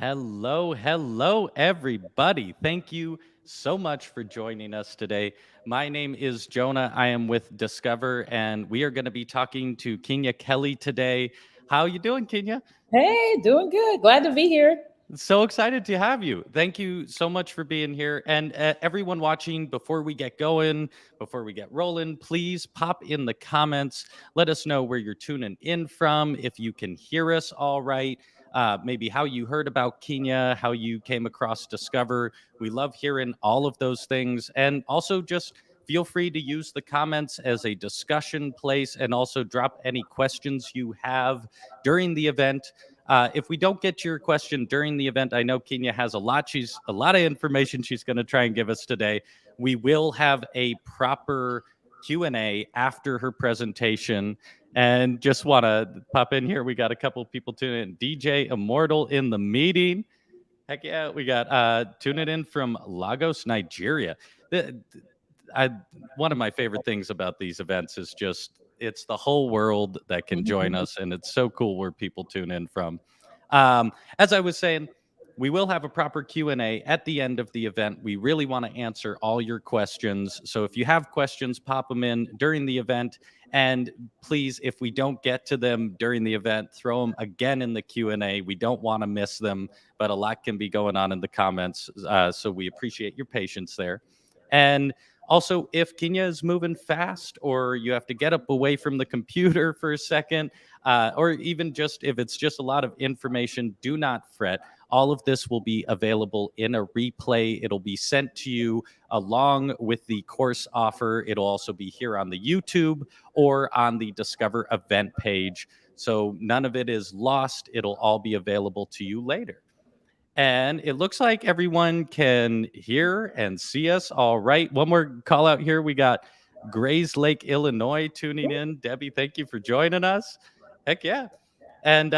Hello, everybody. Thank you so much for joining us today. My name is Jonah. I am with Discover, and we are going to be talking to Keenya Kelly today. How you doing, Keenya? Hey, doing good. Glad to be here. So excited to have you. Thank you so much for being here. And everyone watching, before we get going, before we get rolling, please pop in the comments. Let us know where you're tuning in from, if you can hear us all right, maybe how you heard about Kenya, how you came across Discover. We love hearing all of those things. And also just feel free to use the comments as a discussion place and also drop any questions you have during the event. If we don't get to your question during the event, I know Kenya has a lot of information she's going to try and give us today. We will have a proper Q&A after her presentation. And just want to pop in here. We got a couple people tuning in. DJ Immortal in the meeting. Heck yeah, we got tuning in from Lagos, Nigeria. The, I One of my favorite things about these events is just it's the whole world that can join Mhm. us, and it's so cool where people tune in from. As I was saying, we will have a proper Q&A at the end of the event. We really want to answer all your questions. So if you have questions, pop them in during the event. And please, if we don't get to them during the event, throw them again in the Q&A. We don't want to miss them, but a lot can be going on in the comments. So we appreciate your patience there. And also, if Kenya is moving fast or you have to get up away from the computer for a second, or even just if it's just a lot of information, do not fret. All of this will be available in a replay. It'll be sent to you along with the course offer. It'll also be here on the YouTube or on the Discover event page. So none of it is lost. It'll all be available to you later. And it looks like everyone can hear and see us all right. One more call out here. We got Grays Lake, Illinois tuning in. Debbie, thank you for joining us. Heck yeah. And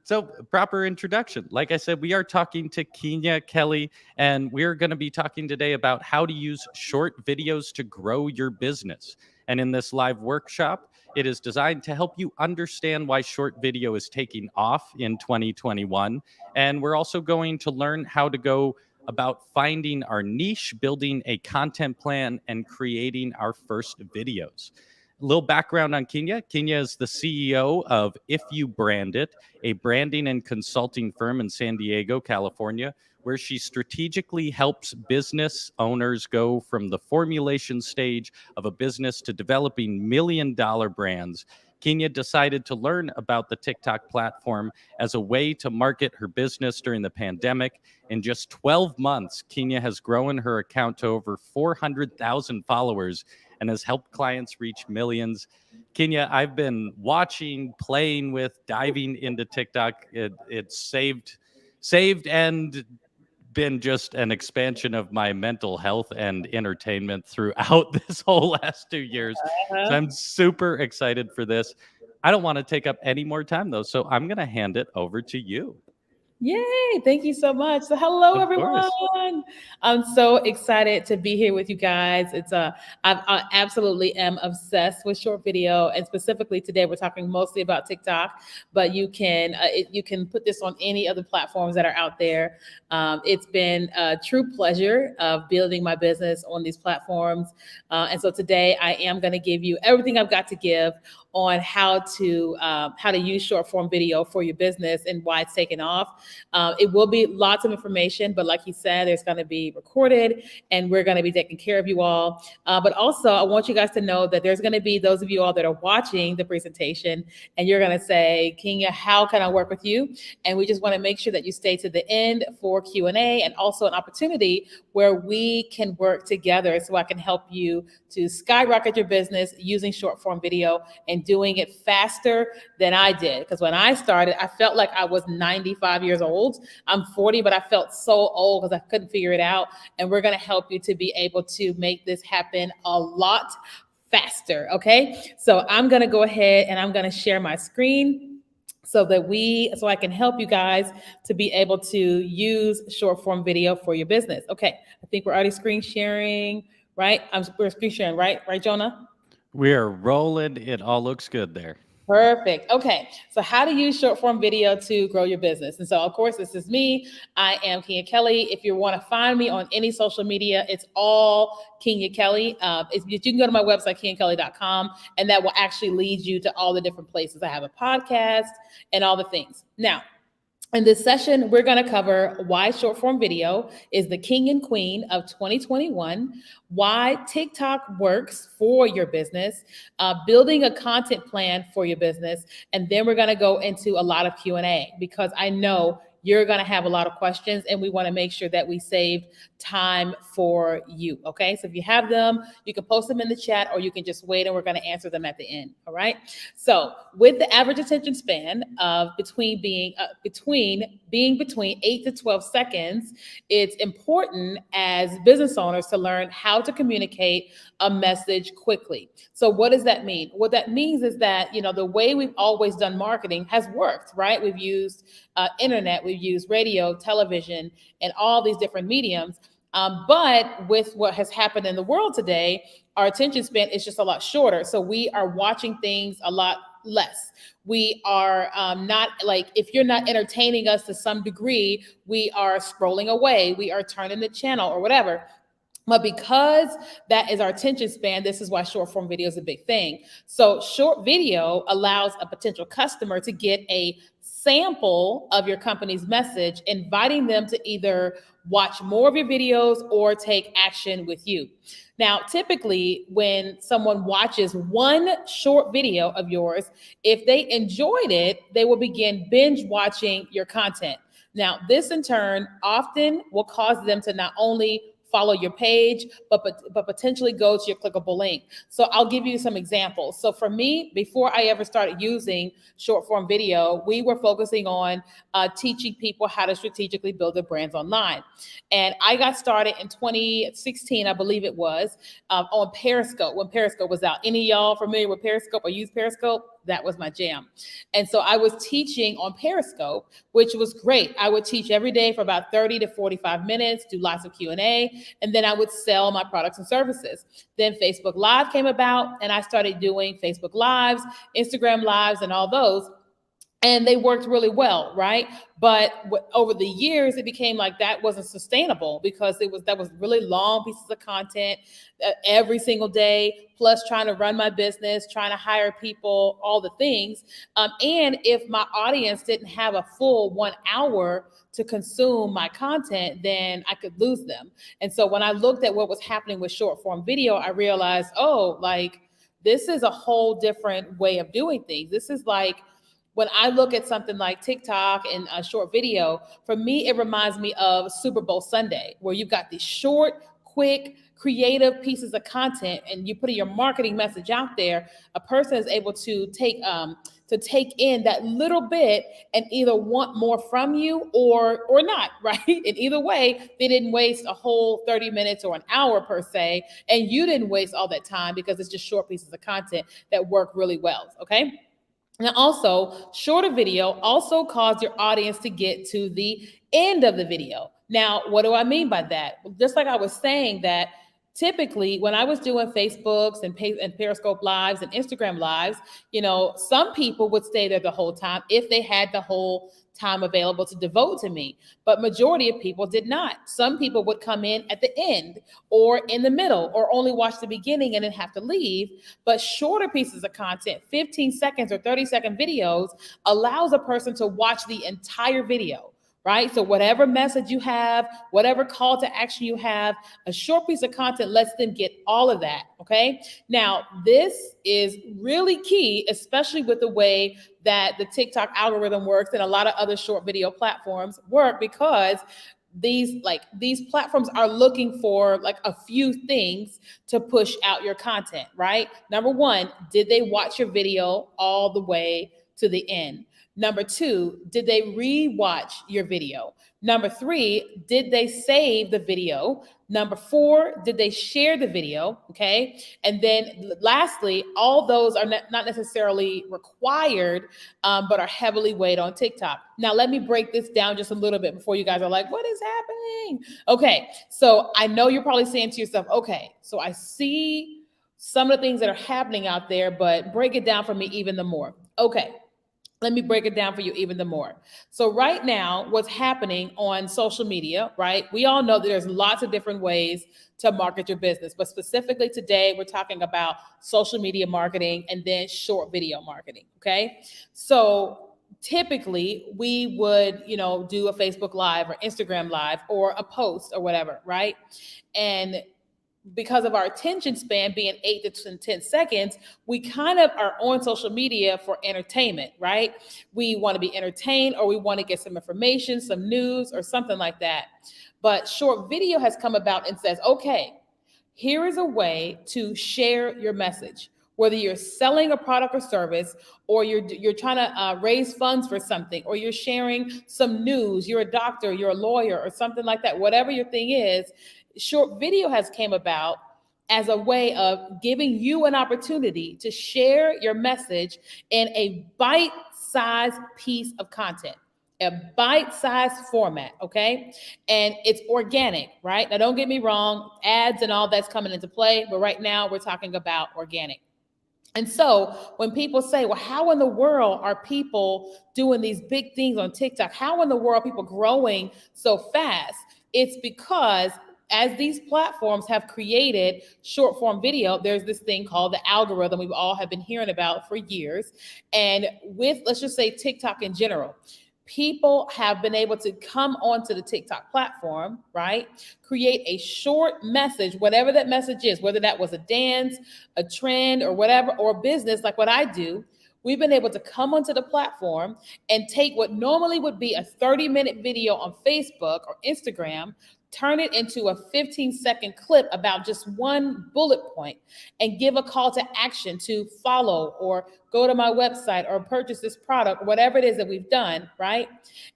so, proper introduction. Like I said, we are talking to Keenya Kelly, and we're going to be talking today about how to use short videos to grow your business. And in this live workshop, it is designed to help you understand why short video is taking off in 2021. And we're also going to learn how to go about finding our niche, building a content plan, and creating our first videos. A little background on Keenya. Keenya is the CEO of If You Brand It, a branding and consulting firm in San Diego, California, where she strategically helps business owners go from the formulation stage of a business to developing $1 million brands. Keenya decided to learn about the TikTok platform as a way to market her business during the pandemic. In just 12 months, Keenya has grown her account to over 400,000 followers and has helped clients reach millions. Keenya, I've been watching, playing with, diving into TikTok. It's saved and been just an expansion of my mental health and entertainment throughout this whole last 2 years. So Uh-huh. I'm super excited for this. I don't want to take up any more time though, so I'm going to hand it over to you. Yay! Thank you so much. So, hello Of course. everyone. I'm so excited to be here with you guys. I absolutely am obsessed with short video, and specifically today we're talking mostly about TikTok. But you can put this on any other platforms that are out there. It's been a true pleasure of building my business on these platforms, and so today I am going to give you everything I've got to give on how to use short form video for your business and why it's taken off. It will be lots of information, but like you said, it's going to be recorded and we're going to be taking care of you all. But also, I want you guys to know that there's going to be those of you all that are watching the presentation and you're going to say, Keenya, how can I work with you? And we just want to make sure that you stay to the end for Q&A and also an opportunity where we can work together so I can help you to skyrocket your business using short form video and doing it faster than I did. Because when I started, I felt like I was 95 years old. I'm 40, but I felt so old because I couldn't figure it out. And we're going to help you to be able to make this happen a lot faster. Okay. So I'm going to go ahead and I'm going to share my screen so I can help you guys to be able to use short form video for your business. Okay. I think we're already screen sharing, right? We're screen sharing, right? Right, Jonah? We are rolling. It all looks good there. Perfect. Okay. So, how to use short form video to grow your business. And so, of course, this is me. I am Keenya Kelly. If you want to find me on any social media, it's all Keenya Kelly. You can go to my website, KenyaKelly.com, and that will actually lead you to all the different places. I have a podcast and all the things. Now, in this session, we're going to cover why short form video is the king and queen of 2021, why TikTok works for your business, building a content plan for your business, and then we're going to go into a lot of Q&A because I know you're going to have a lot of questions and we want to make sure that we save time for you. Okay. So if you have them, you can post them in the chat or you can just wait and we're going to answer them at the end. All right. So with the average attention span of between 8 to 12 seconds, it's important as business owners to learn how to communicate a message quickly. So what does that mean? What that means is that, the way we've always done marketing has worked, right? We've used internet, we've used radio, television, and all these different mediums. But with what has happened in the world today, our attention span is just a lot shorter. So we are watching things a lot less. We are not like, if you're not entertaining us to some degree, we are scrolling away, we are turning the channel or whatever. But because that is our attention span, this is why short form video is a big thing. So short video allows a potential customer to get a sample of your company's message, inviting them to either watch more of your videos or take action with you. Now, typically, when someone watches one short video of yours, if they enjoyed it, they will begin binge watching your content. Now, this in turn often will cause them to not only follow your page, but potentially go to your clickable link. So I'll give you some examples. So for me, before I ever started using short form video, we were focusing on teaching people how to strategically build their brands online. And I got started in 2016, I believe it was, on Periscope, when Periscope was out. Any of y'all familiar with Periscope or use Periscope? That was my jam. And so I was teaching on Periscope, which was great. I would teach every day for about 30 to 45 minutes, do lots of Q&A, and then I would sell my products and services. Then Facebook Live came about, and I started doing Facebook Lives, Instagram Lives, and all those. And they worked really well, right? But over the years, it became like that wasn't sustainable because that was really long pieces of content every single day, plus trying to run my business, trying to hire people, all the things. And if my audience didn't have a full 1 hour to consume my content, then I could lose them. And so when I looked at what was happening with short form video, I realized, this is a whole different way of doing things. This is like, when I look at something like TikTok and a short video, for me, it reminds me of Super Bowl Sunday, where you've got these short, quick, creative pieces of content and you put your marketing message out there. A person is able to take in that little bit and either want more from you or not, right? And either way, they didn't waste a whole 30 minutes or an hour per se, and you didn't waste all that time because it's just short pieces of content that work really well, okay? Now, also, shorter video also cause your audience to get to the end of the video. Now, what do I mean by that? Just like I was saying that typically when I was doing Facebooks and Periscope Lives and Instagram Lives, some people would stay there the whole time if they had the whole time available to devote to me. But majority of people did not. Some people would come in at the end or in the middle or only watch the beginning and then have to leave. But shorter pieces of content, 15 seconds or 30-second videos, allows a person to watch the entire video. Right? So whatever message you have, whatever call to action you have, a short piece of content lets them get all of that. Okay. Now, this is really key, especially with the way that the TikTok algorithm works and a lot of other short video platforms work, because these platforms are looking for like a few things to push out your content, right? Number one, did they watch your video all the way to the end? Number two, did they re-watch your video? Number three, did they save the video? Number four, did they share the video? Okay. And then lastly, all those are not necessarily required, but are heavily weighed on TikTok. Now, let me break this down just a little bit before you guys are like, what is happening? Okay. So I know you're probably saying to yourself, okay, so I see some of the things that are happening out there, but break it down for me even the more. Okay, let me break it down for you even the more. So right now, what's happening on social media, right? We all know that there's lots of different ways to market your business, but specifically today, we're talking about social media marketing and then short video marketing. Okay, so typically we would, do a Facebook Live or Instagram Live or a post or whatever, right? And because of our attention span being 8 to 10 seconds, we kind of are on social media for entertainment, right? We want to be entertained, or we want to get some information, some news, or something like that. But short video has come about and says, okay, here is a way to share your message. Whether you're selling a product or service, or you're trying to raise funds for something, or you're sharing some news, you're a doctor, you're a lawyer, or something like that. Whatever your thing is, short video has came about as a way of giving you an opportunity to share your message in a bite-sized piece of content, a bite-sized format, okay? And it's organic, right? Now, don't get me wrong, ads and all that's coming into play, but right now we're talking about organic. And so when people say, well, how in the world are people doing these big things on TikTok? How in the world are people growing so fast? It's because as these platforms have created short form video, there's this thing called the algorithm we've all have been hearing about for years. And with, let's just say, TikTok in general, people have been able to come onto the TikTok platform, right? Create a short message, whatever that message is, whether that was a dance, a trend, or whatever, or business like what I do. We've been able to come onto the platform and take what normally would be a 30-minute video on Facebook or Instagram, turn it into a 15-second clip about just one bullet point, and give a call to action to follow or go to my website or purchase this product, whatever it is that we've done, right?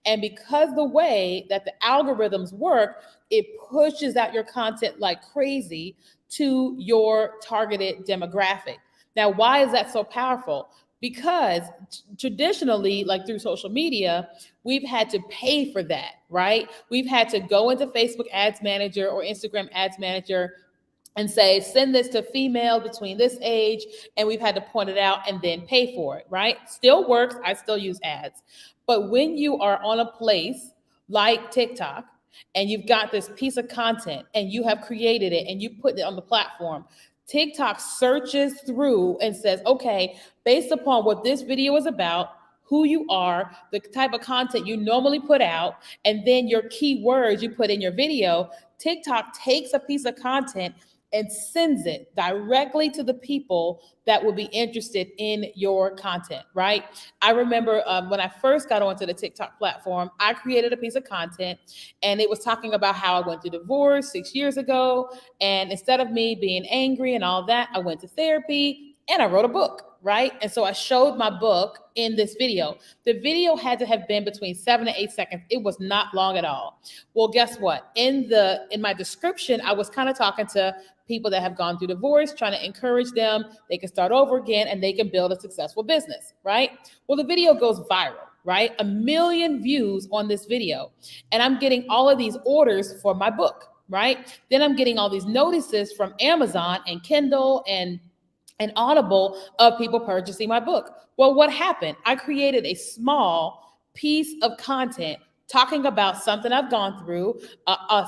And because the way that the algorithms work, it pushes out your content like crazy to your targeted demographic. Now, why is that so powerful? Because traditionally, like through social media, we've had to pay for that, right? We've had to go into Facebook Ads Manager or Instagram Ads Manager and say, send this to female between this age, and we've had to point it out and then pay for it, right? Still works. I still use ads. But when you are on a place like TikTok, and you've got this piece of content and you have created it and you put it on the platform, TikTok searches through and says, okay, based upon what this video is about, who you are, the type of content you normally put out, and then your keywords you put in your video, TikTok takes a piece of content and sends it directly to the people that will be interested in your content, right? I remember when I first got onto the TikTok platform, I created a piece of content and it was talking about how I went through divorce 6 years ago. And instead of me being angry and all that, I went to therapy and I wrote a book, right? And so I showed my book in this video. The video had to have been between 7 to 8 seconds. It was not long at all. Well, guess what? In my description, I was kind of talking to people that have gone through divorce, trying to encourage them. They can start over again and they can build a successful business, right? Well, the video goes viral, right? 1 million views on this video. And I'm getting all of these orders for my book, right? Then I'm getting all these notices from Amazon and Kindle and Audible of people purchasing my book. Well, what happened? I created a small piece of content talking about something I've gone through,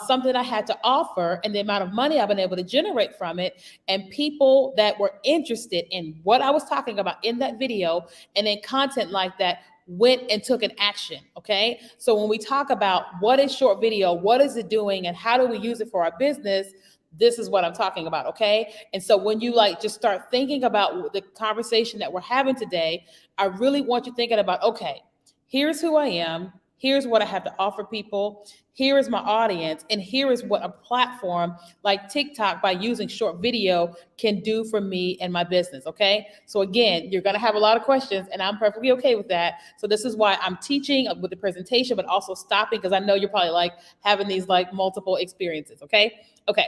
something I had to offer, and the amount of money I've been able to generate from it, and people that were interested in what I was talking about in that video, and then content like that went and took an action, okay? So when we talk about what is short video, what is it doing, and how do we use it for our business, this is what I'm talking about, okay? And so when you just start thinking about the conversation that we're having today, I really want you thinking about, okay, here's who I am, here's what I have to offer people, here is my audience, and here is what a platform like TikTok, by using short video, can do for me and my business, okay? So again, you're gonna have a lot of questions, and I'm perfectly okay with that. So this is why I'm teaching with the presentation, but also stopping, because I know you're probably having these multiple experiences, okay? Okay.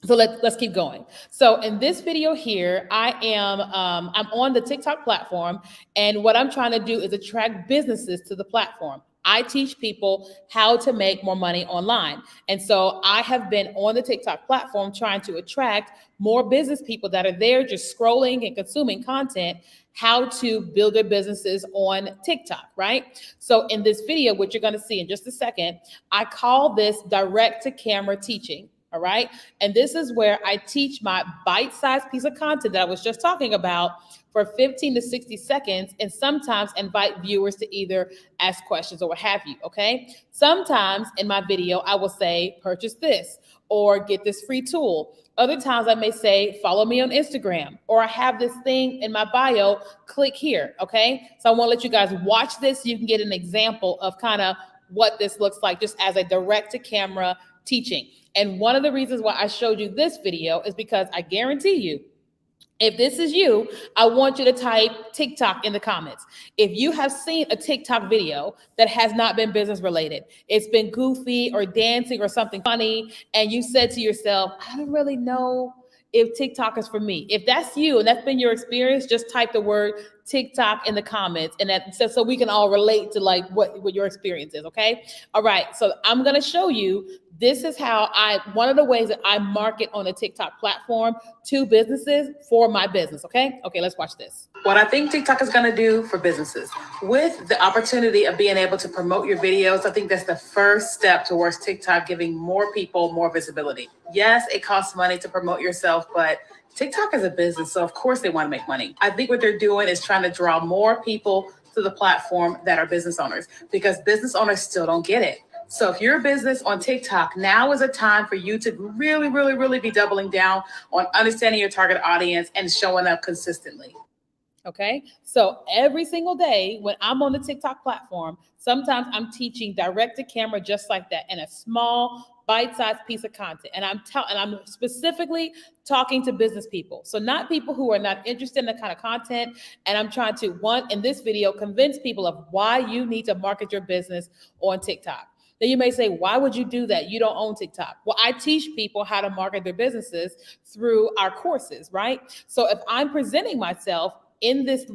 So let's keep going. So in this video here, I'm on the TikTok platform, and what I'm trying to do is attract businesses to the platform. I teach people how to make more money online. And so I have been on the TikTok platform trying to attract more business people that are there just scrolling and consuming content, how to build their businesses on TikTok, right? So in this video, what you're going to see in just a second, I call this direct to camera teaching. All right. And this is where I teach my bite-sized piece of content that I was just talking about for 15 to 60 seconds, and sometimes invite viewers to either ask questions or what have you. Okay. Sometimes in my video, I will say, purchase this or get this free tool. Other times I may say, follow me on Instagram, or I have this thing in my bio, click here. Okay. So I want to let you guys watch this so you can get an example of kind of what this looks like just as a direct to camera teaching. And one of the reasons why I showed you this video is because I guarantee you, if this is you, I want you to type TikTok in the comments. If you have seen a TikTok video that has not been business related, it's been goofy or dancing or something funny, and you said to yourself, I don't really know if TikTok is for me. If that's you and that's been your experience, just type the word TikTok in the comments, and that so we can all relate to like what your experience is. Okay. All right. So I'm going to show you. This is how one of the ways that I market on a TikTok platform to businesses for my business. Okay. Okay. Let's watch this. What I think TikTok is going to do for businesses with the opportunity of being able to promote your videos, I think that's the first step towards TikTok giving more people more visibility. Yes, it costs money to promote yourself, but TikTok is a business, so of course they want to make money. I think what they're doing is trying to draw more people to the platform that are business owners, because business owners still don't get it. So if you're a business on TikTok, now is a time for you to really, really, really be doubling down on understanding your target audience and showing up consistently. Okay, so every single day when I'm on the TikTok platform, sometimes I'm teaching direct to camera just like that in a small bite-sized piece of content. And I'm specifically talking to business people. So not people who are not interested in the kind of content. And I'm trying to, in this video, convince people of why you need to market your business on TikTok. Then you may say, why would you do that? You don't own TikTok. Well, I teach people how to market their businesses through our courses, right? So if I'm presenting myself in this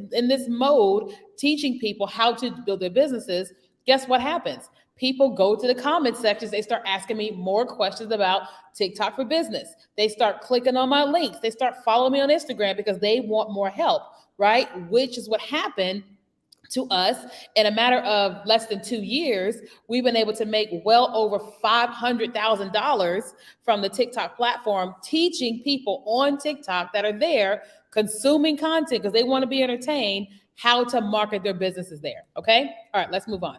mode, teaching people how to build their businesses, guess what happens? People go to the comment sections. They start asking me more questions about TikTok for business. They start clicking on my links. They start following me on Instagram because they want more help, right? Which is what happened to us. In a matter of less than 2 years, we've been able to make well over $500,000 from the TikTok platform, teaching people on TikTok that are there consuming content because they want to be entertained, how to market their businesses there. Okay. All right, let's move on.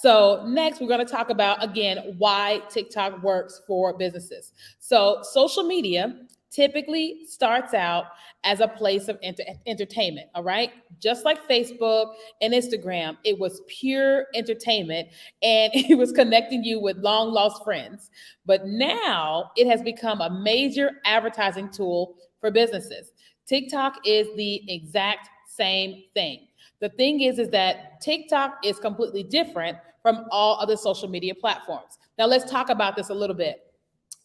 So next, we're going to talk about, again, why TikTok works for businesses. So social media typically starts out as a place of entertainment, all right? Just like Facebook and Instagram, it was pure entertainment and it was connecting you with long lost friends. But now it has become a major advertising tool for businesses. TikTok is the exact same thing. The thing is that TikTok is completely different from all other social media platforms. Now let's talk about this a little bit.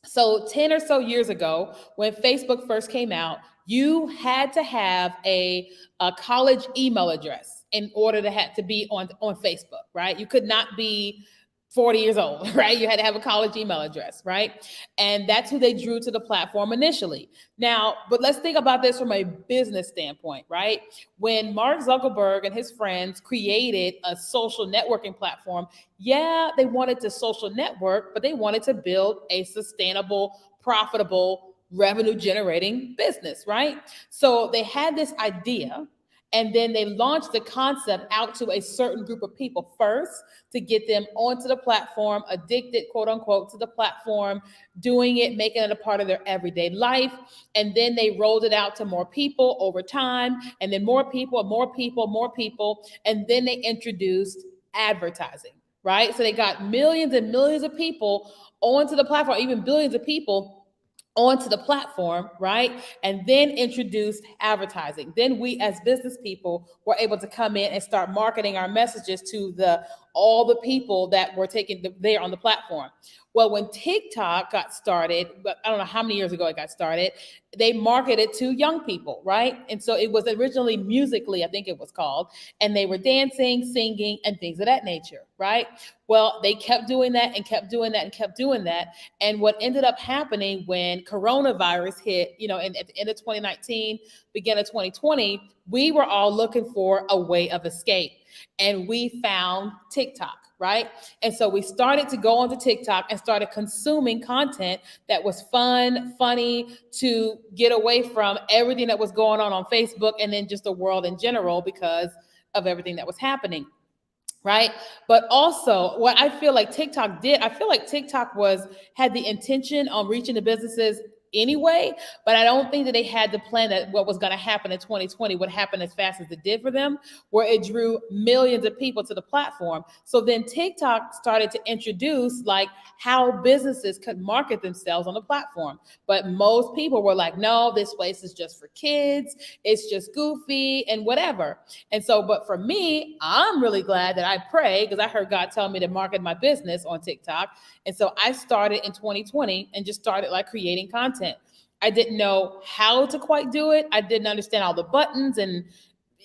So 10 or so years ago, when Facebook first came out, you had to have a college email address in order to be on Facebook, right? You could not be 40 years old, right? You had to have a college email address, right? And that's who they drew to the platform initially. Now, but let's think about this from a business standpoint, right? When Mark Zuckerberg and his friends created a social networking platform, yeah, they wanted to social network, but they wanted to build a sustainable, profitable, revenue generating business, right? So they had this idea, and then they launched the concept out to a certain group of people first to get them onto the platform, addicted, quote unquote, to the platform, doing it, making it a part of their everyday life. And then they rolled it out to more people over time, and then more people, more people, more people. And then they introduced advertising, right? So they got millions and millions of people onto the platform, even billions of people onto the platform, right? And then introduced advertising. Then we as business people were able to come in and start marketing our messages to the all the people that were there on the platform. Well, when TikTok got started, but I don't know how many years ago it got started, they marketed to young people, right? And so it was originally Musically, I think it was called, and they were dancing, singing, and things of that nature, right? Well, they kept doing that and kept doing that and kept doing that. And what ended up happening when coronavirus hit, at the end of 2019, beginning of 2020, we were all looking for a way of escape. And we found TikTok, right? And so we started to go onto TikTok and started consuming content that was fun, funny, to get away from everything that was going on Facebook and then just the world in general because of everything that was happening. Right. But also what I feel like TikTok did, I feel like TikTok had the intention on reaching the businesses anyway, but I don't think that they had the plan that what was going to happen in 2020 would happen as fast as it did for them, where it drew millions of people to the platform. So then TikTok started to introduce like how businesses could market themselves on the platform. But most people were like, no, this place is just for kids. It's just goofy and whatever. And so, but for me, I'm really glad that I pray because I heard God tell me to market my business on TikTok. And so I started in 2020 and just started like creating content. I didn't know how to quite do it. I didn't understand all the buttons and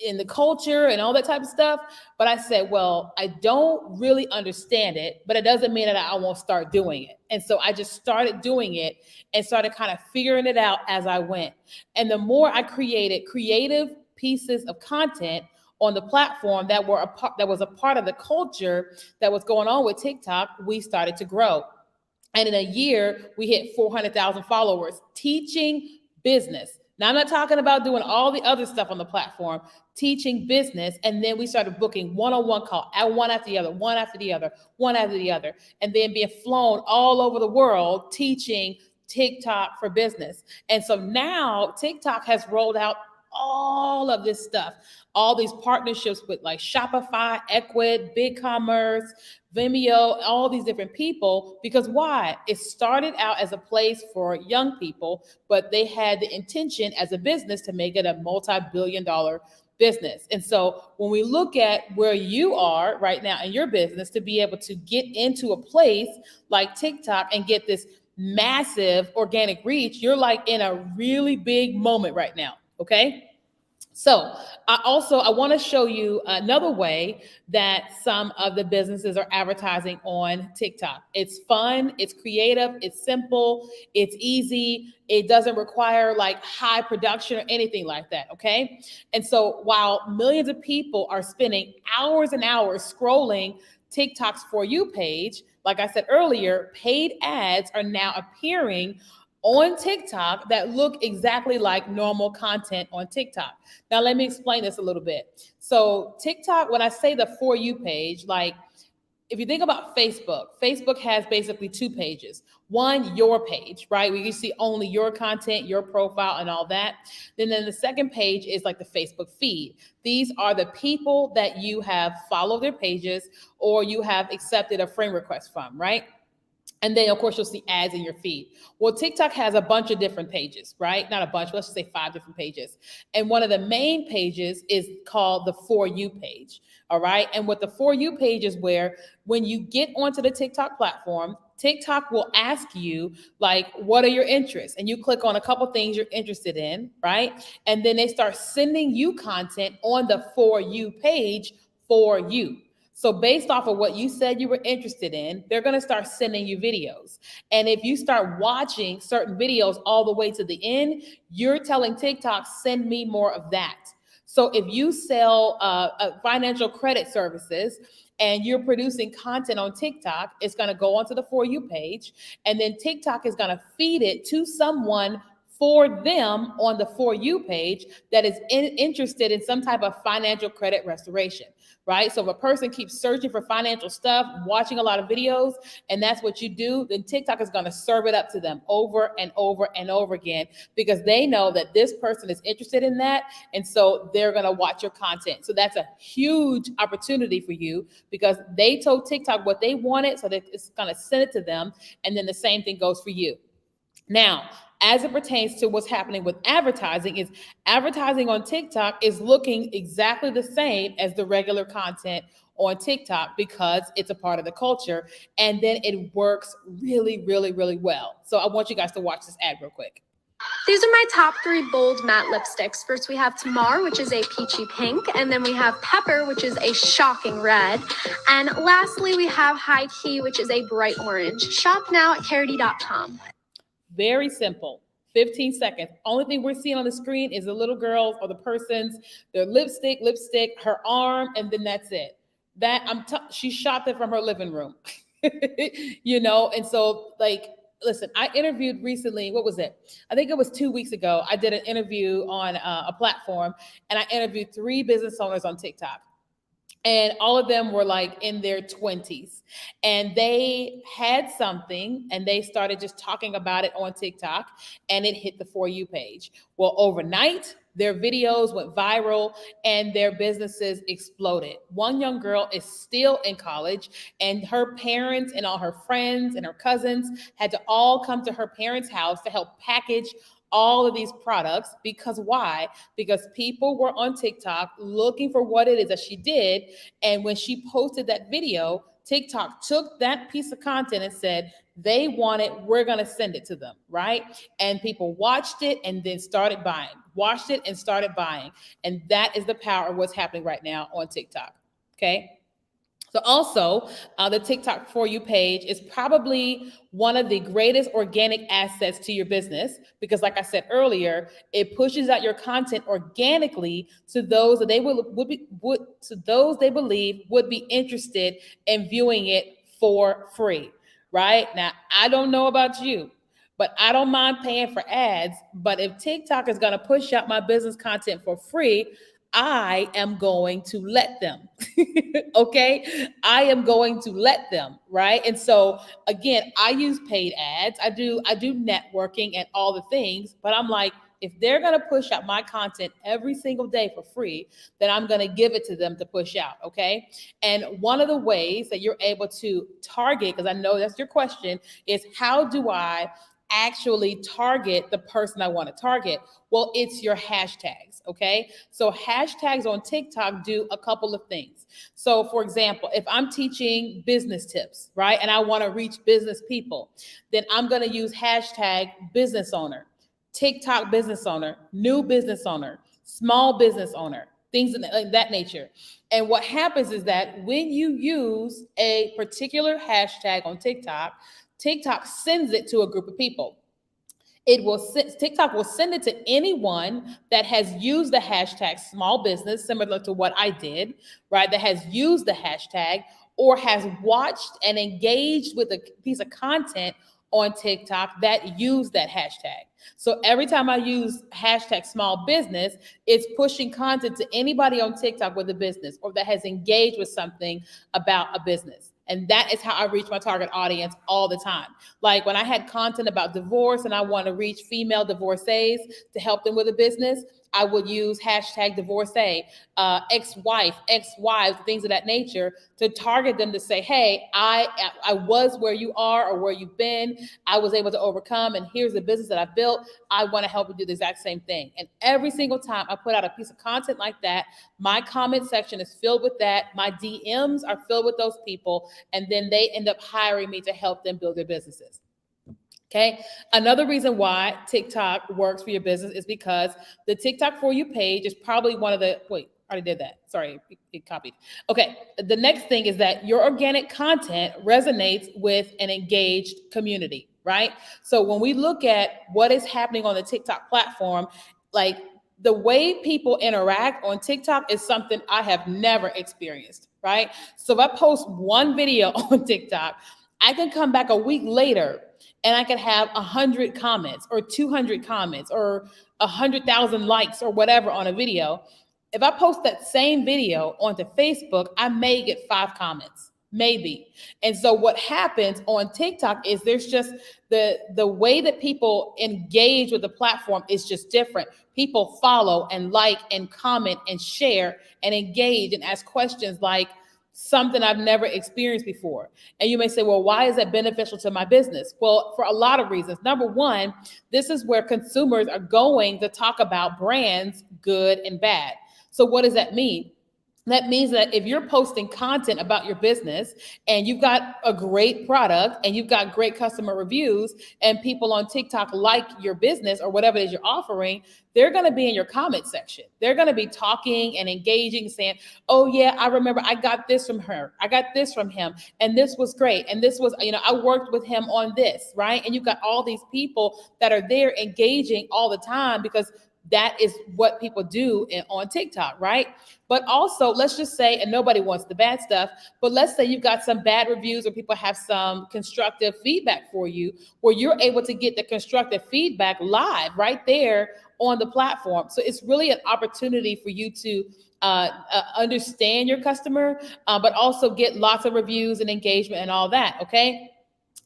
in the culture and all that type of stuff. But I said, well, I don't really understand it, but it doesn't mean that I won't start doing it. And so I just started doing it and started kind of figuring it out as I went. And the more I created creative pieces of content on the platform that was a part of the culture that was going on with TikTok, we started to grow. And in a year, we hit 400,000 followers teaching business. Now, I'm not talking about doing all the other stuff on the platform, teaching business. And then we started booking one-on-one call, one after the other, one after the other, one after the other, and then being flown all over the world teaching TikTok for business. And so now TikTok has rolled out all of this stuff, all these partnerships with like Shopify, Ecwid, BigCommerce, Vimeo, all these different people. Because why? It started out as a place for young people, but they had the intention as a business to make it a multi-billion-dollar business. And so when we look at where you are right now in your business, to be able to get into a place like TikTok and get this massive organic reach, you're like in a really big moment right now. Okay. So I want to show you another way that some of the businesses are advertising on TikTok. It's fun, it's creative, it's simple, it's easy. It doesn't require like high production or anything like that. Okay. And so while millions of people are spending hours and hours scrolling TikTok's For You page, like I said earlier, paid ads are now appearing on TikTok that look exactly like normal content on TikTok. Now, let me explain this a little bit. So TikTok, when I say the For You page, like if you think about Facebook has basically two pages. One, your page, right? Where you see only your content, your profile and all that. Then the second page is like the Facebook feed. These are the people that you have followed their pages or you have accepted a friend request from, right? And then, of course, you'll see ads in your feed. Well, TikTok has a bunch of different pages, right? Not a bunch, let's just say 5 different pages. And one of the main pages is called the For You page, all right? And what the For You page is where when you get onto the TikTok platform, TikTok will ask you, like, what are your interests? And you click on a couple things you're interested in, right? And then they start sending you content on the For You page for you. So based off of what you said you were interested in, they're going to start sending you videos. And if you start watching certain videos all the way to the end, you're telling TikTok, send me more of that. So if you sell financial credit services and you're producing content on TikTok, it's going to go onto the For You page. And then TikTok is going to feed it to someone for them on the For You page that is interested in some type of financial credit restoration, right? So if a person keeps searching for financial stuff, watching a lot of videos, and that's what you do, then TikTok is going to serve it up to them over and over and over again because they know that this person is interested in that. And so they're going to watch your content. So that's a huge opportunity for you because they told TikTok what they wanted. So that it's going to send it to them. And then the same thing goes for you. Now, as it pertains to what's happening with advertising, is advertising on TikTok is looking exactly the same as the regular content on TikTok because it's a part of the culture. And then it works really, really, really well. So I want you guys to watch this ad real quick. These are my top 3 bold matte lipsticks. First, we have Tamar, which is a peachy pink, and then we have Pepper, which is a shocking red. And lastly, we have High Tea, which is a bright orange. Shop now at carity.com. Very simple. 15 seconds. Only thing we're seeing on the screen is the little girls or the person's, their lipstick, her arm, and then that's it. She shot that from her living room, and so listen, I interviewed recently, what was it? I think it was 2 weeks ago. I did an interview on a platform, and I interviewed 3 business owners on TikTok. And all of them were in their 20s, and they had something and they started just talking about it on TikTok, and it hit the For You page. Well, overnight, their videos went viral and their businesses exploded. One young girl is still in college, and her parents and all her friends and her cousins had to all come to her parents' house to help package all of these products. Because why? Because people were on TikTok looking for what it is that she did. And when she posted that video, TikTok took that piece of content and said, they want it, we're going to send it to them, right? And people watched it and then started buying, watched it and started buying. And that is the power of what's happening right now on TikTok, okay? So also, the TikTok For You page is probably one of the greatest organic assets to your business, because like I said earlier, it pushes out your content organically to those that they they believe would be interested in viewing it for free, right? Now, I don't know about you, but I don't mind paying for ads. But if TikTok is going to push out my business content for free, I am going to let them. Okay? I am going to let them, right? And so again, I use paid ads. I do networking and all the things, but I'm like, if they're going to push out my content every single day for free, then I'm going to give it to them to push out, okay? And one of the ways that you're able to target, because I know that's your question, is how do I actually target the person I want to target? Well, it's your hashtags, okay? So hashtags on TikTok do a couple of things. So for example, if I'm teaching business tips, right, and I want to reach business people, then I'm going to use hashtag business owner, TikTok business owner, new business owner, small business owner, things of that nature. And what happens is that when you use a particular hashtag on TikTok, TikTok sends it to a group of people. TikTok will send it to anyone that has used the hashtag small business, similar to what I did, right? That has used the hashtag or has watched and engaged with a piece of content on TikTok that used that hashtag. So every time I use hashtag small business, it's pushing content to anybody on TikTok with a business or that has engaged with something about a business. And that is how I reach my target audience all the time. Like when I had content about divorce and I want to reach female divorcees to help them with a business, I would use hashtag divorcee, ex-wife, ex-wives, things of that nature to target them to say, hey, I was where you are or where you've been. I was able to overcome, and here's the business that I built. I want to help you do the exact same thing. And every single time I put out a piece of content like that, my comment section is filled with that. My DMs are filled with those people, and then they end up hiring me to help them build their businesses. Okay. Another reason why TikTok works for your business is because the TikTok For You page is probably one of the, wait, I already did that. Sorry, it copied. Okay. The next thing is that your organic content resonates with an engaged community, right? So when we look at what is happening on the TikTok platform, like the way people interact on TikTok is something I have never experienced, right? So if I post one video on TikTok, I can come back a week later and I could have 100 comments or 200 comments or 100,000 likes or whatever on a video. If I post that same video onto Facebook, I may get 5 comments, maybe. And so what happens on TikTok is there's just the way that people engage with the platform is just different. People follow and like and comment and share and engage and ask questions like, something I've never experienced before. And you may say, well, why is that beneficial to my business? Well, for a lot of reasons. Number one, this is where consumers are going to talk about brands, good and bad. So what does that mean? That means that if you're posting content about your business and you've got a great product and you've got great customer reviews and people on TikTok like your business or whatever it is you're offering, they're going to be in your comment section. They're going to be talking and engaging, saying, oh yeah, I remember I got this from her. I got this from him. And this was great. And this was, I worked with him on this, right? And you've got all these people that are there engaging all the time because that is what people do on TikTok, right? But also, let's just say, and nobody wants the bad stuff, but let's say you've got some bad reviews or people have some constructive feedback for you, where you're able to get the constructive feedback live right there on the platform. So it's really an opportunity for you to understand your customer, but also get lots of reviews and engagement and all that, okay?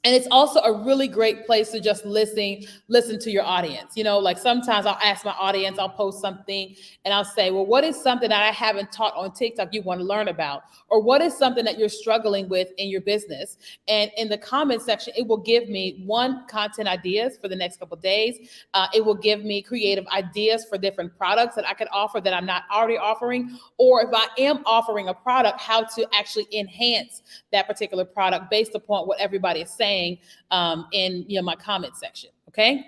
And it's also a really great place to just listen to your audience. Like sometimes I'll ask my audience, I'll post something and I'll say, well, what is something that I haven't taught on TikTok you want to learn about? Or what is something that you're struggling with in your business? And in the comment section, it will give me content ideas for the next couple of days. It will give me creative ideas for different products that I could offer that I'm not already offering. Or if I am offering a product, how to actually enhance that particular product based upon what everybody is saying in my comment section. Okay.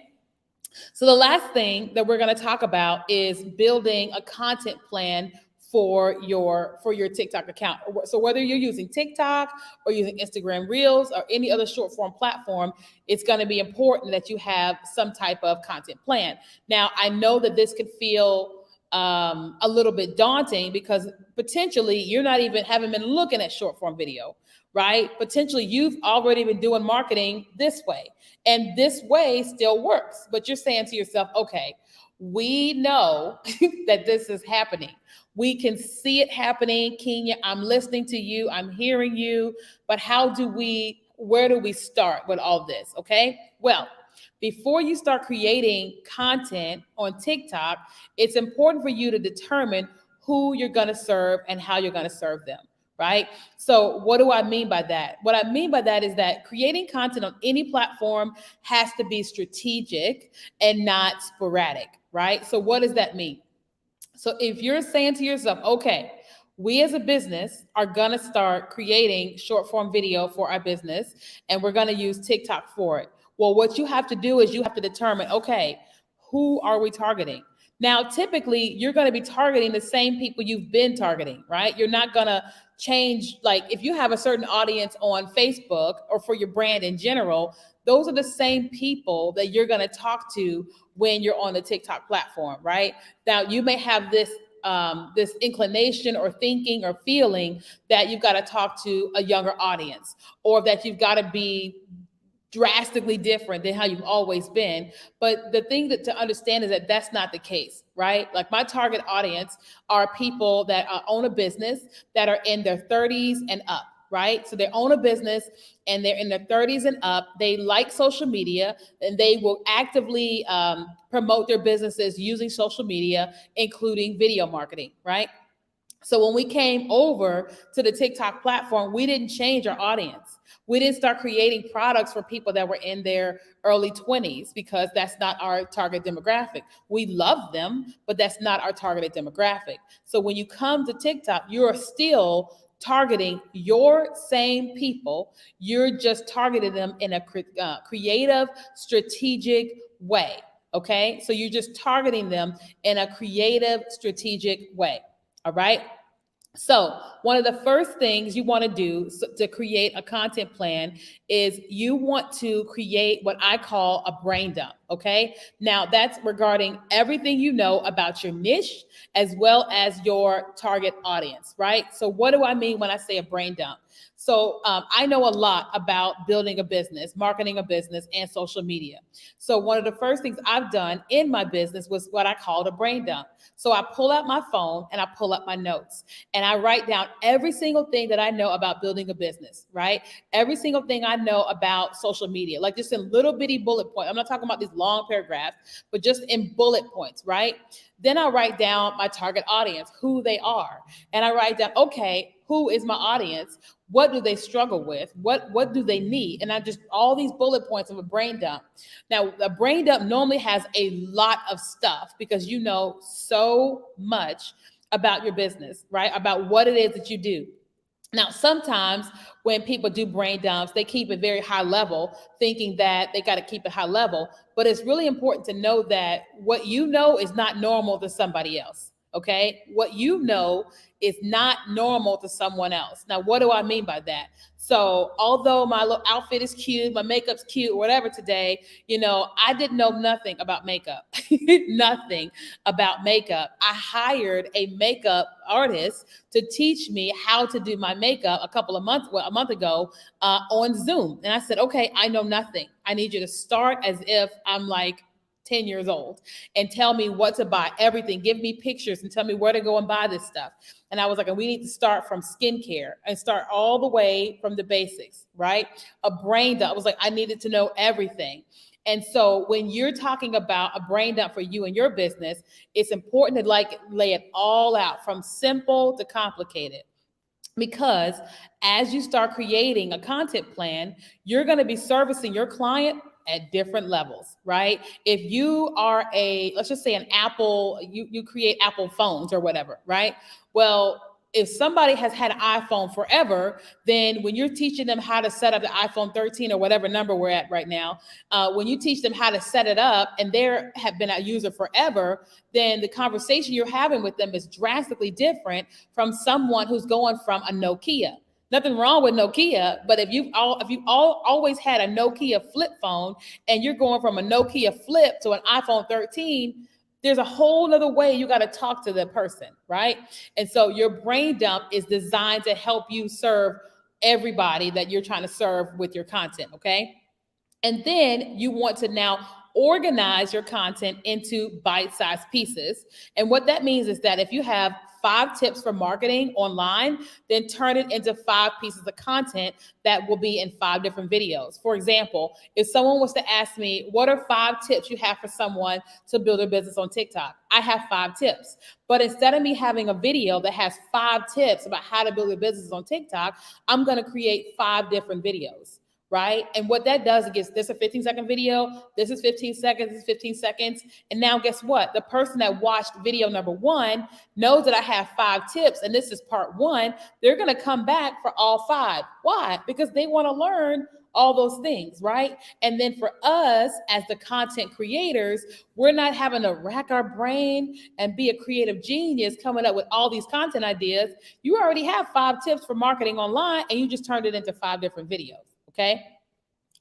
So the last thing that we're going to talk about is building a content plan for your TikTok account. So whether you're using TikTok or using Instagram Reels or any other short form platform, it's going to be important that you have some type of content plan. Now, I know that this could feel a little bit daunting because potentially you haven't been looking at short form video, right? Potentially you've already been doing marketing this way, and this way still works. But you're saying to yourself, okay, we know that this is happening. We can see it happening. Keenya, I'm listening to you. I'm hearing you. But where do we start with all this? Okay. Well, before you start creating content on TikTok, it's important for you to determine who you're going to serve and how you're going to serve them. Right? So what do I mean by that? What I mean by that is that creating content on any platform has to be strategic and not sporadic, right? So what does that mean? So if you're saying to yourself, okay, we as a business are going to start creating short form video for our business, and we're going to use TikTok for it. Well, what you have to do is you have to determine, okay, who are we targeting? Now, typically, you're going to be targeting the same people you've been targeting, right? You're not going to change. Like if you have a certain audience on Facebook or for your brand in general, those are the same people that you're going to talk to when you're on the TikTok platform, right? Now, you may have this inclination or thinking or feeling that you've got to talk to a younger audience, or that you've got to be drastically different than how you've always been. But the thing to understand is that that's not the case, right? Like my target audience are people that own a business that are in their 30s and up, right? So they own a business and they're in their 30s and up. They like social media and they will actively promote their businesses using social media, including video marketing, right? So when we came over to the TikTok platform, we didn't change our audience. We didn't start creating products for people that were in their early 20s because that's not our target demographic. We love them, but that's not our targeted demographic. So when you come to TikTok, you're still targeting your same people. You're just targeting them in a creative, strategic way. Okay. So you're just targeting them in a creative, strategic way. All right. So one of the first things you want to do to create a content plan is you want to create what I call a brain dump. Okay. Now that's regarding everything you know about your niche as well as your target audience, right? So what do I mean when I say a brain dump? So I know a lot about building a business, marketing a business, and social media. So one of the first things I've done in my business was what I called a brain dump. So I pull out my phone and I pull up my notes and I write down every single thing that I know about building a business, right? Every single thing I know about social media, like just in little bitty bullet points. I'm not talking about these long paragraphs, but just in bullet points, right? Then I write down my target audience, who they are. And I write down, okay, who is my audience? What do they struggle with? What do they need? And I just, all these bullet points of a brain dump. Now, a brain dump normally has a lot of stuff because you know so much about your business, right? About what it is that you do. Now, sometimes when people do brain dumps, they keep it very high level, thinking that they got to keep it high level. But it's really important to know that what you know is not normal to somebody else. Okay. What you know is not normal to someone else. Now, what do I mean by that? So, although my little outfit is cute, my makeup's cute, whatever today, I didn't know nothing about makeup, nothing about makeup. I hired a makeup artist to teach me how to do my makeup a month ago on Zoom. And I said, okay, I know nothing. I need you to start as if I'm like 10 years old and tell me what to buy, everything. Give me pictures and tell me where to go and buy this stuff. And I was like, and we need to start from skincare and start all the way from the basics, right? A brain dump. I was like, I needed to know everything. And so when you're talking about a brain dump for you and your business, it's important to lay it all out from simple to complicated. Because as you start creating a content plan, you're going to be servicing your client at different levels, right? If you are let's just say an Apple, you create Apple phones or whatever, right? Well, if somebody has had an iPhone forever, then when you're teaching them how to set up the iPhone 13 or whatever number we're at right now, when you teach them how to set it up and they have been a user forever, then the conversation you're having with them is drastically different from someone who's going from a Nokia. Nothing wrong with Nokia, but if you've always had a Nokia flip phone and you're going from a Nokia flip to an iPhone 13, there's a whole other way you got to talk to the person, right? And so your brain dump is designed to help you serve everybody that you're trying to serve with your content, okay? And then you want to now organize your content into bite-sized pieces. And what that means is that if you have 5 tips for marketing online, then turn it into 5 pieces of content that will be in 5 different videos. For example, if someone was to ask me, what are 5 tips you have for someone to build a business on TikTok? I have 5 tips. But instead of me having a video that has 5 tips about how to build a business on TikTok, I'm going to create 5 different videos. Right? And what that does, it gets this a 15-second video, this is 15 seconds, this is 15 seconds. And now guess what? The person that watched video number 1 knows that I have 5 tips and this is part 1. They're going to come back for all 5. Why? Because they want to learn all those things, right? And then for us as the content creators, we're not having to rack our brain and be a creative genius coming up with all these content ideas. You already have 5 tips for marketing online and you just turned it into 5 different videos. Okay.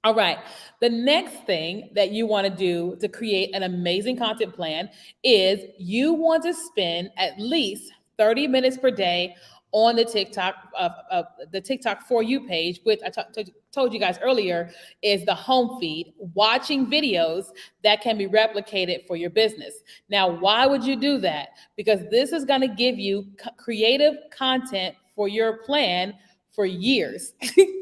All right. The next thing that you want to do to create an amazing content plan is you want to spend at least 30 minutes per day on the TikTok For You page, which I told you guys earlier is the home feed, watching videos that can be replicated for your business. Now, why would you do that? Because this is going to give you creative content for your plan for years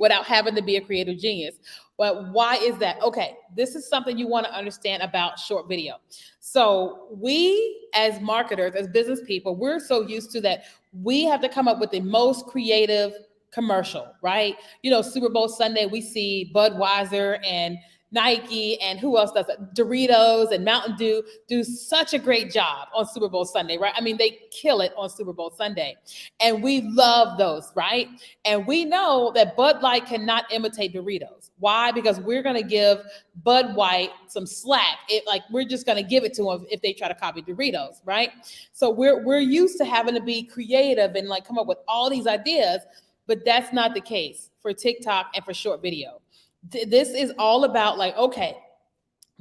without having to be a creative genius. But why is that? Okay, this is something you want to understand about short video. So we as marketers, as business people, we're so used to that we have to come up with the most creative commercial, right? Super Bowl Sunday, we see Budweiser and Nike and who else does it? Doritos and Mountain Dew do such a great job on Super Bowl Sunday, right? I mean, they kill it on Super Bowl Sunday. And we love those, right? And we know that Bud Light cannot imitate Doritos. Why? Because we're going to give Bud White some slack. We're just going to give it to them if they try to copy Doritos, right? So we're used to having to be creative and come up with all these ideas, but that's not the case for TikTok and for short video. This is all about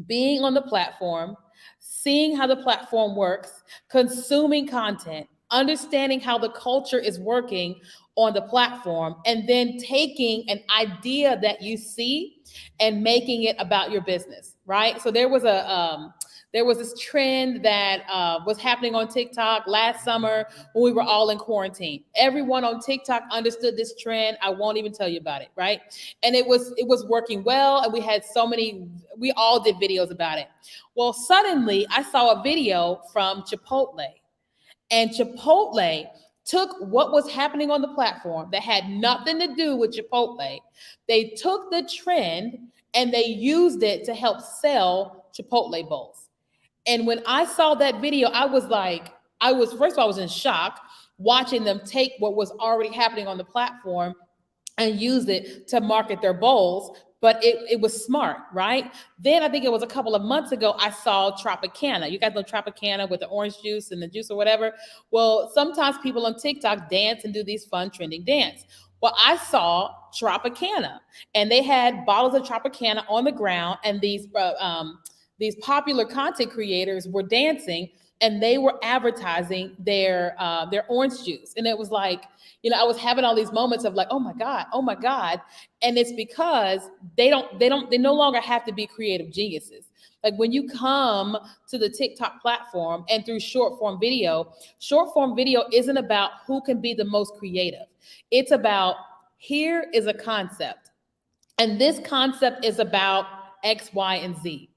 being on the platform, seeing how the platform works, consuming content, understanding how the culture is working on the platform, and then taking an idea that you see and making it about your business, right? So there was this trend that was happening on TikTok last summer when we were all in quarantine. Everyone on TikTok understood this trend. I won't even tell you about it, right? And it was working well, and we all did videos about it. Well, suddenly I saw a video from Chipotle, and Chipotle took what was happening on the platform that had nothing to do with Chipotle. They took the trend and they used it to help sell Chipotle bowls. And when I saw that video, I was like, first of all, I was in shock watching them take what was already happening on the platform and use it to market their bowls. But it was smart, right? Then I think it was a couple of months ago, I saw Tropicana. You guys know Tropicana with the orange juice and the juice or whatever. Well, sometimes people on TikTok dance and do these fun trending dance. Well, I saw Tropicana, and they had bottles of Tropicana on the ground, and these popular content creators were dancing, and they were advertising their orange juice. And it was like, I was having all these moments of like, oh my God, oh my God. And it's because they no longer have to be creative geniuses. Like when you come to the TikTok platform and through short form video isn't about who can be the most creative. It's about, here is a concept, and this concept is about X, Y, and Z.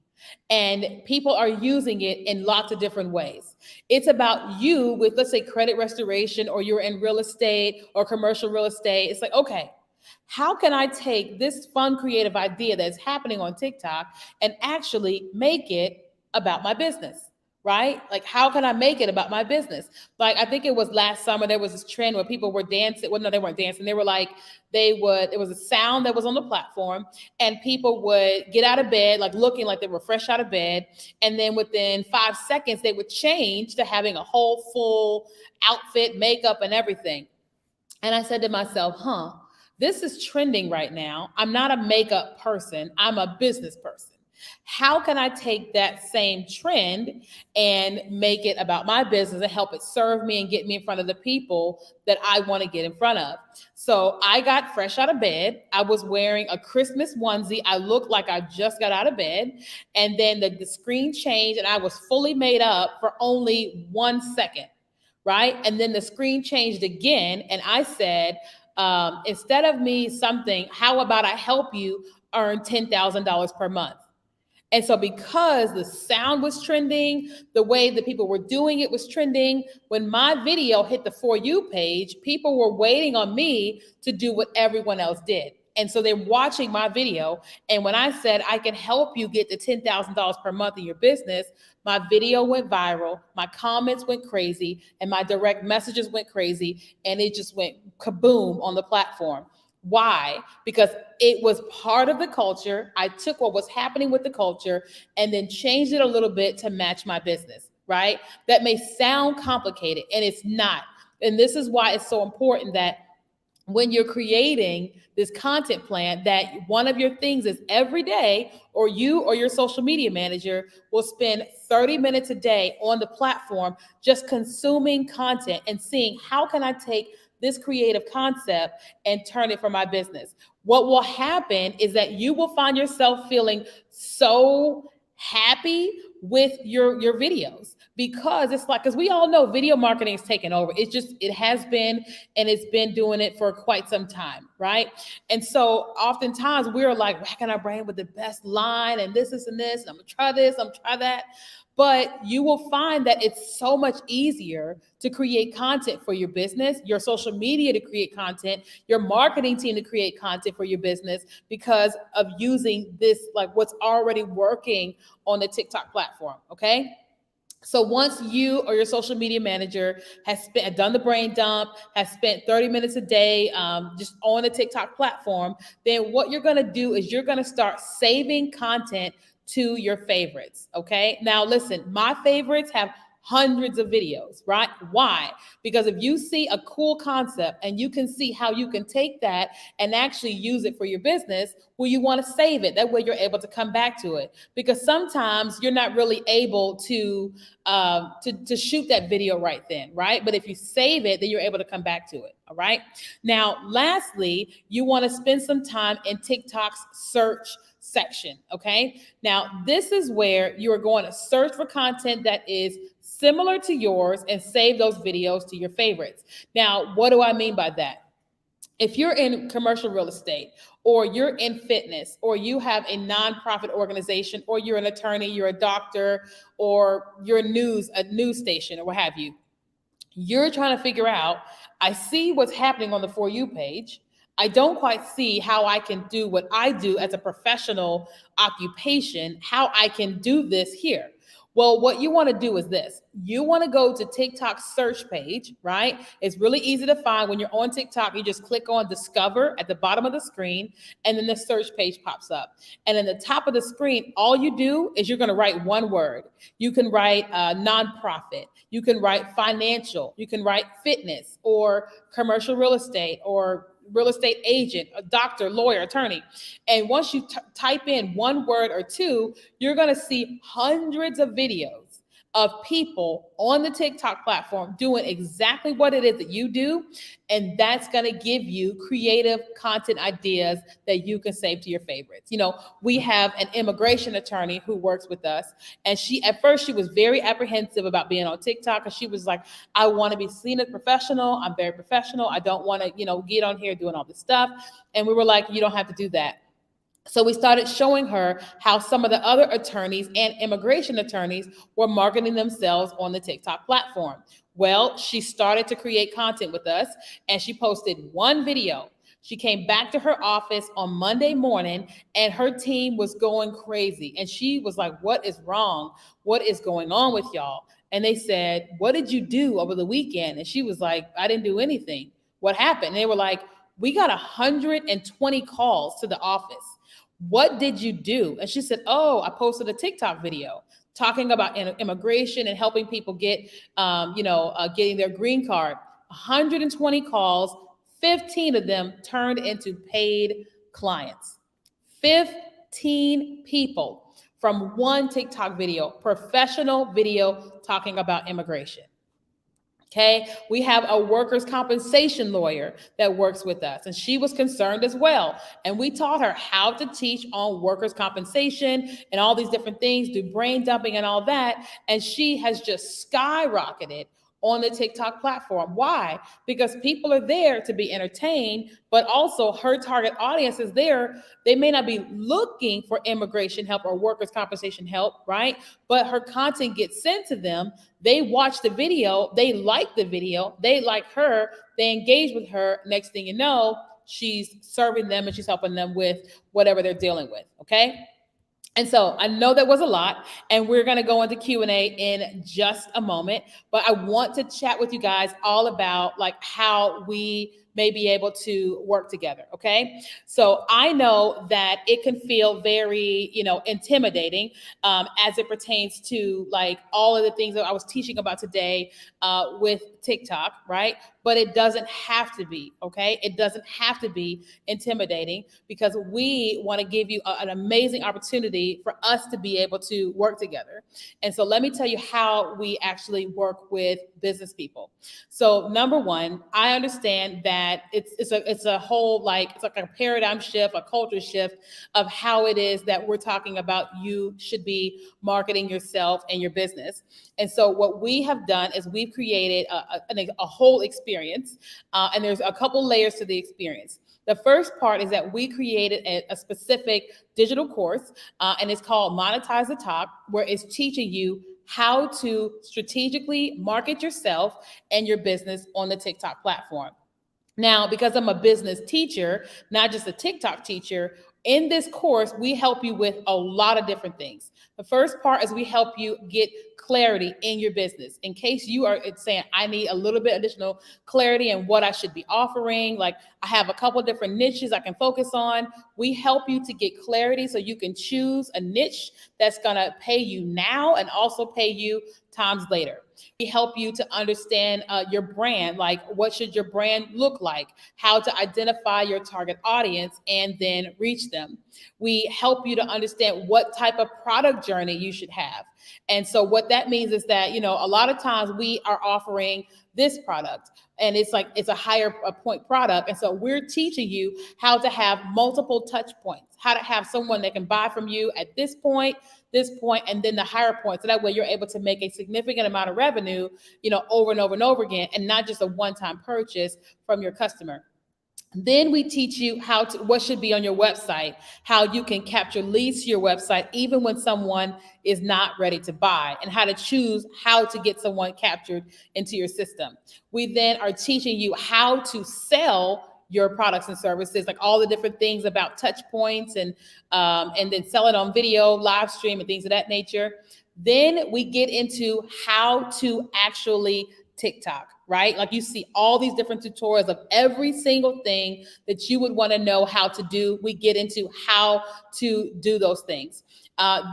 And people are using it in lots of different ways. It's about you with, let's say, credit restoration, or you're in real estate or commercial real estate. It's like, okay, how can I take this fun, creative idea that's happening on TikTok and actually make it about my business? Right? Like, how can I make it about my business? Like, I think it was last summer, there was this trend where people were dancing. Well, no, they weren't dancing. They were like, it was a sound that was on the platform, and people would get out of bed, like looking like they were fresh out of bed. And then within 5 seconds, they would change to having a whole full outfit, makeup, and everything. And I said to myself, this is trending right now. I'm not a makeup person. I'm a business person. How can I take that same trend and make it about my business and help it serve me and get me in front of the people that I want to get in front of? So I got fresh out of bed. I was wearing a Christmas onesie. I looked like I just got out of bed. And then the screen changed, and I was fully made up for only 1 second, right? And then the screen changed again. And I said, instead of me something, how about I help you earn $10,000 per month? And so because the sound was trending, the way that people were doing it was trending, when my video hit the For You page, people were waiting on me to do what everyone else did. And so they're watching my video. And when I said I can help you get to $10,000 per month in your business, my video went viral, my comments went crazy, and my direct messages went crazy. And it just went kaboom on the platform. Why? Because it was part of the culture. I took what was happening with the culture and then changed it a little bit to match my business, right? That may sound complicated, and it's not. And this is why it's so important that when you're creating this content plan, that one of your things is every day, or you or your social media manager will spend 30 minutes a day on the platform just consuming content and seeing, how can I take this creative concept and turn it for my business? What will happen is that you will find yourself feeling so happy with your videos, because it's like, because we all know video marketing is taking over. It has been, and it's been doing it for quite some time, right? And so oftentimes we're like racking our brain with the best line and this, and this, and I'm gonna try this, I'm gonna try that. But you will find that it's so much easier to create content for your business, your social media to create content, your marketing team to create content for your business, because of using this, like what's already working on the TikTok platform, okay? So once you or your social media manager has done the brain dump, has spent 30 minutes a day just on the TikTok platform, then what you're gonna do is you're gonna start saving content to your favorites, okay? Now listen, my favorites have hundreds of videos, right? Why? Because if you see a cool concept and you can see how you can take that and actually use it for your business, well, you want to save it. That way you're able to come back to it. Because sometimes you're not really able to shoot that video right then, right? But if you save it, then you're able to come back to it, all right? Now, lastly, you want to spend some time in TikTok's search section, okay? Now, this is where you are going to search for content that is similar to yours and save those videos to your favorites. Now, what do I mean by that? If you're in commercial real estate, or you're in fitness, or you have a nonprofit organization, or you're an attorney, you're a doctor, or you're a news station, or what have you, you're trying to figure out, I see what's happening on the For You page. I don't quite see how I can do what I do as a professional occupation, how I can do this here. Well, what you want to do is this. You want to go to TikTok's search page, right? It's really easy to find. When you're on TikTok, you just click on discover at the bottom of the screen, and then the search page pops up. And in the top of the screen, all you do is you're going to write one word. You can write nonprofit. You can write financial. You can write fitness or commercial real estate or real estate agent, a doctor, lawyer, attorney. And once you type in one word or two, you're going to see hundreds of videos of people on the TikTok platform doing exactly what it is that you do. And that's going to give you creative content ideas that you can save to your favorites. We have an immigration attorney who works with us. And at first she was very apprehensive about being on TikTok. And she was like, I want to be seen as professional. I'm very professional. I don't want to, get on here doing all this stuff. And we were like, you don't have to do that. So we started showing her how some of the other attorneys and immigration attorneys were marketing themselves on the TikTok platform. Well, she started to create content with us, and she posted one video. She came back to her office on Monday morning, and her team was going crazy. And she was like, what is wrong? What is going on with y'all? And they said, what did you do over the weekend? And she was like, I didn't do anything. What happened? And they were like, we got 120 calls to the office. What did you do? And she said, oh, I posted a TikTok video talking about immigration and helping people get, getting their green card. 120 calls, 15 of them turned into paid clients. 15 people from one TikTok video, professional video talking about immigration. Okay, we have a workers' compensation lawyer that works with us, and she was concerned as well. And we taught her how to teach on workers' compensation and all these different things, do brain dumping and all that. And she has just skyrocketed on the TikTok platform. Why? Because people are there to be entertained, but also her target audience is there. They may not be looking for immigration help or workers' compensation help, right? But her content gets sent to them. They watch the video. They like the video. They like her. They engage with her. Next thing you know, she's serving them and she's helping them with whatever they're dealing with, okay? And so I know that was a lot, and we're going to go into Q&A in just a moment, but I want to chat with you guys all about how we may be able to work together. Okay. So I know that it can feel very, intimidating as it pertains to all of the things that I was teaching about today with TikTok, right? But it doesn't have to be, okay? It doesn't have to be intimidating, because we want to give you an amazing opportunity for us to be able to work together. And so let me tell you how we actually work with business people. So number one, I understand that it's a whole, it's like a paradigm shift, a culture shift of how it is that we're talking about you should be marketing yourself and your business. And so what we have done is we've created a whole experience, and there's a couple layers to the experience. The first part is that we created a specific digital course, and it's called Monetize the Talk, where it's teaching you how to strategically market yourself and your business on the TikTok platform. Now, because I'm a business teacher, not just a TikTok teacher, in this course, we help you with a lot of different things. The first part is we help you get clarity in your business. In case you are saying, I need a little bit additional clarity in what I should be offering. I have a couple different niches I can focus on. We help you to get clarity so you can choose a niche that's going to pay you now and also pay you times later. We help you to understand your brand, what should your brand look like, how to identify your target audience and then reach them. We help you to understand what type of product journey you should have. And so what that means is that, a lot of times we are offering this product and it's a higher point product. And so we're teaching you how to have multiple touch points, how to have someone that can buy from you at this point, and then the higher point. So that way you're able to make a significant amount of revenue, over and over and over again, and not just a one-time purchase from your customer. Then we teach you what should be on your website, how you can capture leads to your website, even when someone is not ready to buy, and how to choose how to get someone captured into your system. We then are teaching you how to sell your products and services, all the different things about touch points and then sell it on video, live stream, and things of that nature. Then we get into how to actually TikTok, right? Like you see all these different tutorials of every single thing that you would want to know how to do. We get into how to do those things.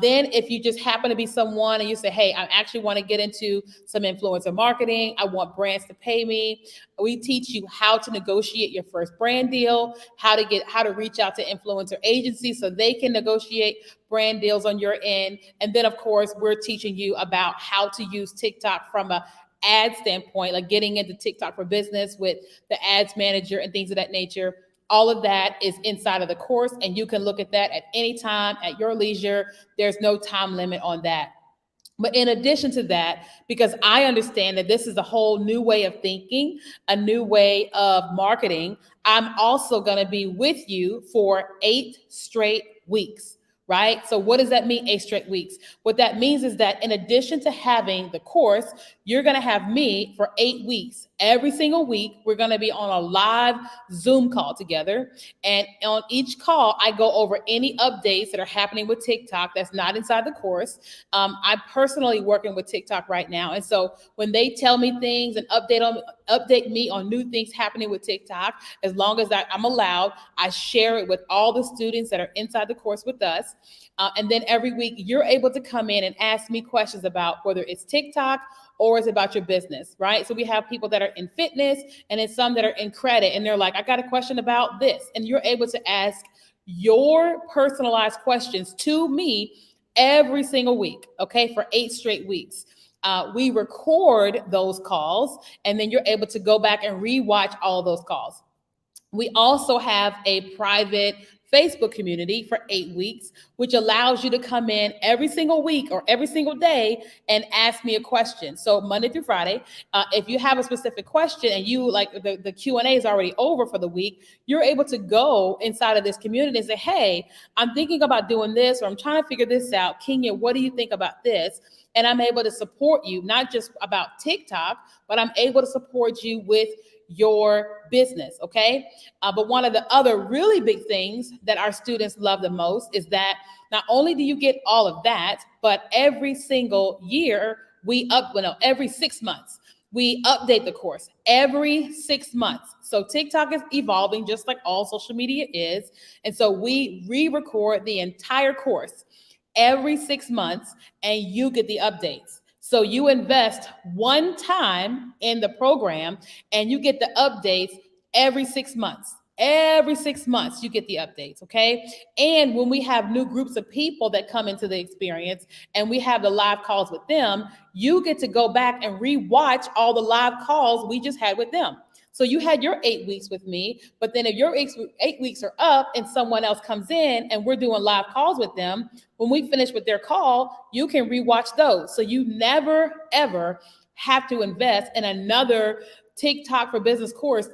Then if you just happen to be someone and you say, hey, I actually want to get into some influencer marketing, I want brands to pay me. We teach you how to negotiate your first brand deal, how to reach out to influencer agencies so they can negotiate brand deals on your end. And then of course, we're teaching you about how to use TikTok from a ad standpoint, like getting into TikTok for business with the ads manager and things of that nature. All of that is inside of the course, and you can look at that at any time at your leisure. There's no time limit on that. But in addition to that, because I understand that this is a whole new way of thinking, a new way of marketing, I'm also going to be with you for 8 straight weeks. Right? So what does that mean, 8 straight weeks? What that means is that in addition to having the course, you're going to have me for 8 weeks. Every single week, we're going to be on a live Zoom call together. And on each call, I go over any updates that are happening with TikTok that's not inside the course. I'm personally working with TikTok right now. And so when they tell me things and update me on new things happening with TikTok, as long as I'm allowed, I share it with all the students that are inside the course with us. And then every week you're able to come in and ask me questions about whether it's TikTok or it's about your business, right? So we have people that are in fitness and then some that are in credit, and they're like, I got a question about this. And you're able to ask your personalized questions to me every single week, okay, for 8 straight weeks. We record those calls, and then you're able to go back and rewatch all those calls. We also have a private Facebook community for 8 weeks, which allows you to come in every single week or every single day and ask me a question. So Monday through Friday, if you have a specific question and you like the Q&A is already over for the week, you're able to go inside of this community and say, hey, I'm thinking about doing this, or I'm trying to figure this out. Keenya, what do you think about this? And I'm able to support you, not just about TikTok, but I'm able to support you with your business, okay? But one of the other really big things that our students love the most is that not only do you get all of that, but every single year every 6 months, we update the course every 6 months. So TikTok is evolving just like all social media is. And so we re-record the entire course every 6 months and you get the updates. So you invest one time in the program and you get the updates every 6 months. Every 6 months, you get the updates, okay? And when we have new groups of people that come into the experience and we have the live calls with them, you get to go back and rewatch all the live calls we just had with them. So you had your 8 weeks with me, but then if your 8 weeks are up and someone else comes in and we're doing live calls with them, when we finish with their call, you can rewatch those. So you never, ever have to invest in another TikTok for Business course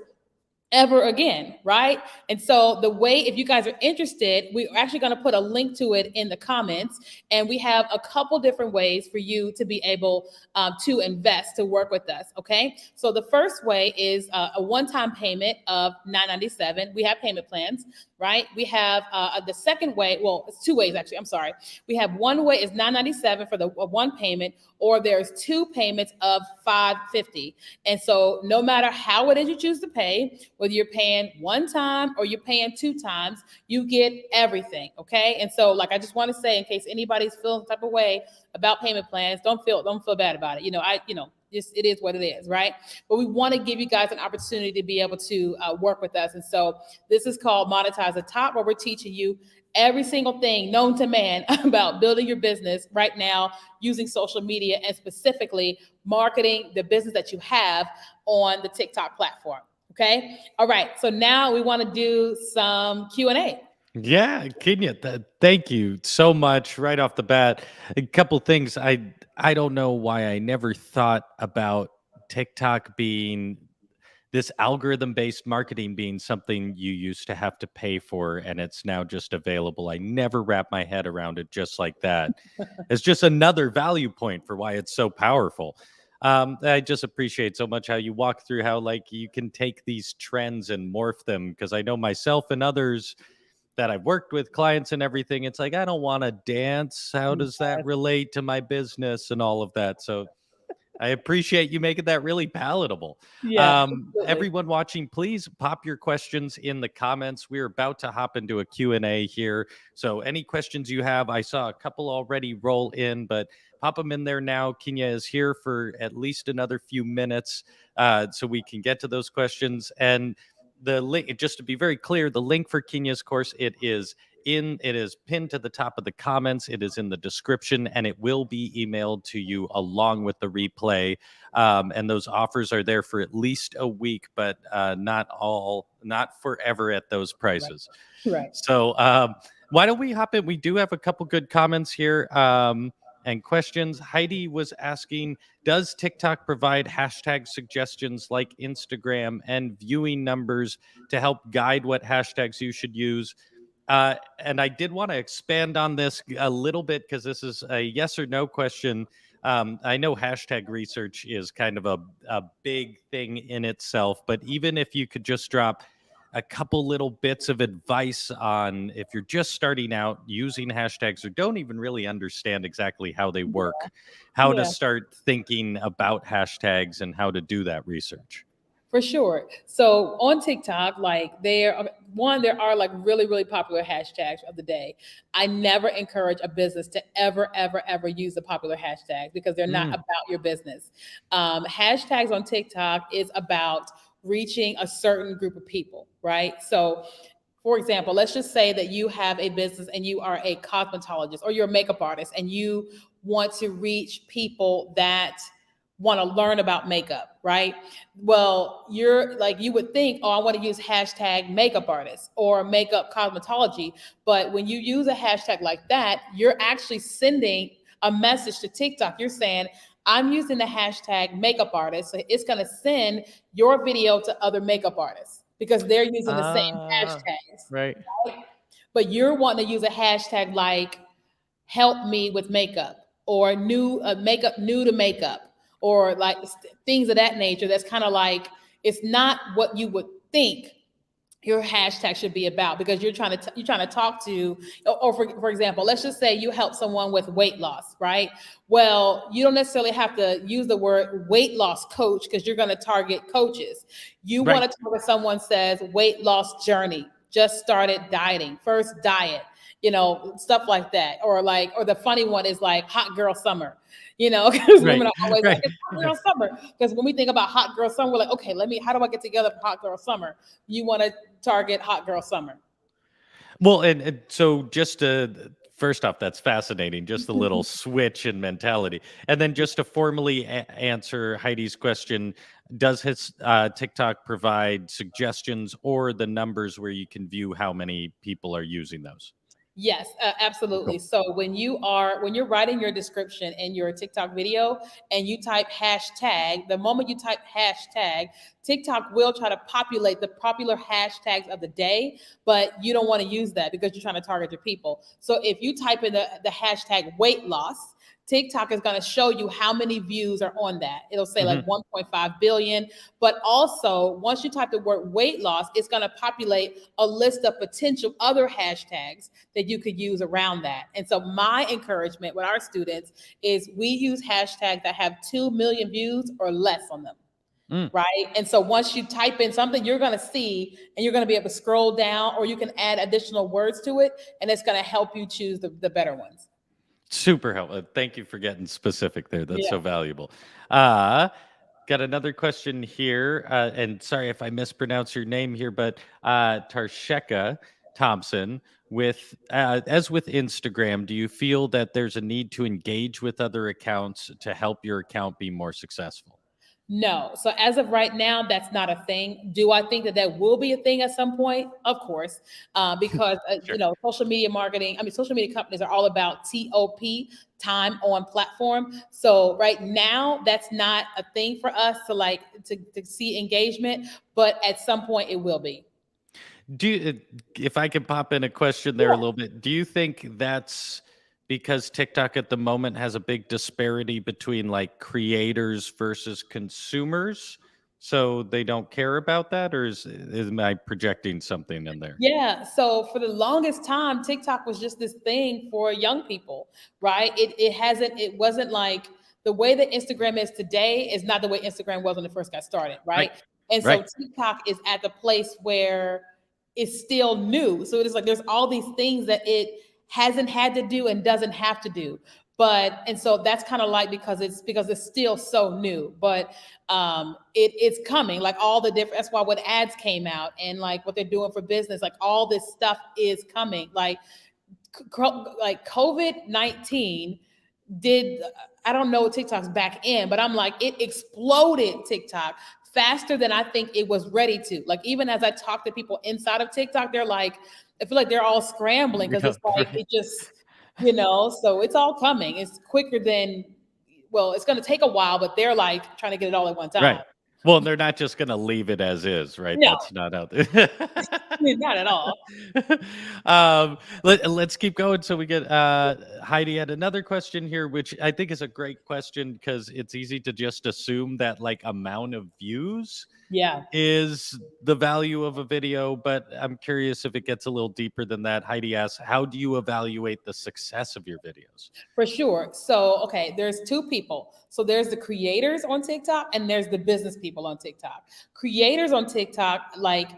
ever again, right? And so the way, if you guys are interested, we're actually going to put a link to it in the comments, and we have a couple different ways for you to be able to invest, to work with us, okay? So the first way is a one-time payment of $9.97. We have payment plans, right? We have the second way, well, it's 2 ways actually, I'm sorry. We have one way is $9.97 for the one payment, or there's 2 payments of $5.50. And so no matter how it is you choose to pay, whether you're paying one time or you're paying 2 times, you get everything, okay? And so like I just want to say, in case anybody's feeling the type of way about payment plans, don't feel bad about it. Just it is what it is, right? But we want to give you guys an opportunity to be able to work with us. And so this is called Monetize the Top, where we're teaching you every single thing known to man about building your business right now using social media, and specifically marketing the business that you have on the TikTok platform. Okay. All right. So now we want to do some Q&A. Yeah, Kenya, thank you so much right off the bat. A couple things. I don't know why I never thought about TikTok being this algorithm-based marketing being something you used to have to pay for, and it's now just available. I never wrapped my head around it just like that. It's just another value point for why it's so powerful. I just appreciate so much how you walk through how like you can take these trends and morph them, because I know myself and others that I've worked with clients and everything, it's like, I don't want to dance. How does that relate to my business and all of that? So I appreciate you making that really palatable. Yeah, absolutely. Everyone watching, please pop your questions in the comments. We're about to hop into a Q&A here. So any questions you have, I saw a couple already roll in, but pop them in there now. Keenya is here for at least another few minutes so we can get to those questions. And the link, just to be very clear, the link for Kenya's course, it is pinned to the top of the comments. It is in the description, and it will be emailed to you along with the replay. And those offers are there for at least a week, but not forever at those prices. Right. So why don't we hop in? We do have a couple good comments here and questions. Heidi was asking, does TikTok provide hashtag suggestions like Instagram and viewing numbers to help guide what hashtags you should use? And I did want to expand on this a little bit because this is a yes or no question. I know hashtag research is kind of a big thing in itself, but even if you could just drop a couple little bits of advice on if you're just starting out using hashtags or don't even really understand exactly how they work, how to Yeah. start thinking about hashtags and how to do that research. For sure. So on TikTok, like there are like really, really popular hashtags of the day. I never encourage a business to ever use the popular hashtags because they're not about your business. Hashtags on TikTok is about reaching a certain group of people, right? So for example, let's just say that you have a business and you are a cosmetologist or you're a makeup artist and you want to reach people that want to learn about makeup, right? Well, you would think, oh, I want to use hashtag makeup artist or makeup cosmetology. But when you use a hashtag like that, you're actually sending a message to TikTok. You're saying, I'm using the hashtag makeup artist. So it's going to send your video to other makeup artists because they're using the same hashtags. Right. But you're wanting to use a hashtag like help me with makeup or new to makeup or like things of that nature. That's kind of like, it's not what you would think your hashtag should be about because you're trying to talk to, or for example, let's just say you help someone with weight loss, right? Well, you don't necessarily have to use the word weight loss coach because you're going to target coaches. You want to target someone says weight loss journey, just started dieting, first diet, stuff like that. Or the funny one is like hot girl summer, because women are always like, it's hot girl summer. Because when we think about hot girl summer, we're like, okay, how do I get together for hot girl summer? You want to target hot girl summer. Well, and so just to first off, that's fascinating. Just a little switch in mentality, and then just to formally answer Heidi's question: does his TikTok provide suggestions or the numbers where you can view how many people are using those? Yes, absolutely. So when you're writing your description in your TikTok video and you type hashtag, the moment you type hashtag, TikTok will try to populate the popular hashtags of the day, but you don't want to use that because you're trying to target your people. So if you type in the hashtag weight loss, TikTok is going to show you how many views are on that. It'll say like 1.5 billion. But also, once you type the word weight loss, it's going to populate a list of potential other hashtags that you could use around that. And so my encouragement with our students is we use hashtags that have 2 million views or less on them. Right. And so once you type in something, you're going to see and you're going to be able to scroll down or you can add additional words to it. And it's going to help you choose the better ones. Super helpful. Thank you for getting specific there. That's so valuable. Got another question here. And sorry if I mispronounce your name here, but Tarsheka Thompson, as with Instagram, do you feel that there's a need to engage with other accounts to help your account be more successful? No. So as of right now, that's not a thing. Do I think that will be a thing at some point? Of course, because Sure. social media marketing. Social media companies are all about TOP, time on platform. So right now, that's not a thing for us to see engagement. But at some point, it will be. If I could pop in a question there a little bit, do you think that's because TikTok at the moment has a big disparity between like creators versus consumers? So they don't care about that, or is am I projecting something in there? Yeah. So for the longest time, TikTok was just this thing for young people, right? It wasn't like the way that Instagram is today is not the way Instagram was when it first got started, Right. right? And so Right. TikTok is at the place where it's still new. So it is like there's all these things that it hasn't had to do and doesn't have to do. But and so that's kind of like because it's still so new. But it's coming like all the different, that's why when ads came out and like what they're doing for business, like all this stuff is coming, like like COVID-19 did. I don't know TikTok's back end, but I'm like it exploded TikTok faster than I think it was ready to. Like even as I talk to people inside of TikTok, they're like, I feel like they're all scrambling because Yeah, it's like right. it just, so it's all coming. It's quicker than, well, it's going to take a while, but they're like trying to get it all at one time. Right. Well, they're not just gonna leave it as is, right? No, That's not out there. not at all. Let's keep going so we get Heidi had another question here, which I think is a great question because it's easy to just assume that like amount of views Yeah. is the value of a video, but I'm curious if it gets a little deeper than that. Heidi asks, how do you evaluate the success of your videos? For sure. So, okay, there's two people. So there's the creators on TikTok and there's the business people on TikTok. Creators on TikTok, like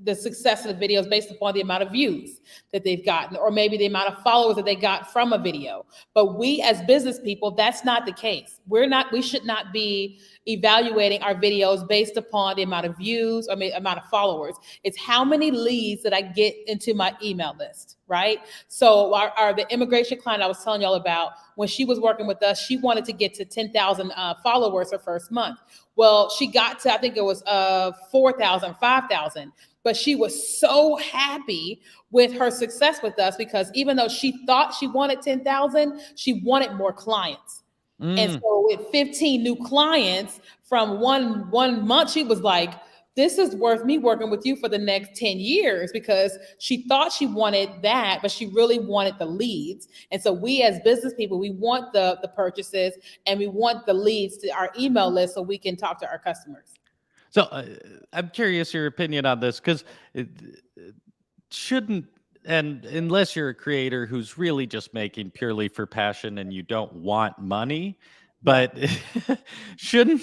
the success of the videos based upon the amount of views that they've gotten, or maybe the amount of followers that they got from a video. But we as business people, that's not the case. We should not be evaluating our videos based upon the amount of views or amount of followers. It's how many leads that I get into my email list, right? So the immigration client I was telling y'all about, when she was working with us, she wanted to get to 10,000 followers her first month. Well, she got to, I think it was 4,000, 5,000. But she was so happy with her success with us because even though she thought she wanted 10,000, she wanted more clients. And Mm, so with 15 new clients from one month, she was like, this is worth me working with you for the next 10 years, because she thought she wanted that, but she really wanted the leads. And so we as business people, we want the purchases and we want the leads to our email list so we can talk to our customers. so I'm curious your opinion on this because it shouldn't, and unless you're a creator who's really just making purely for passion and you don't want money, Yeah. but shouldn't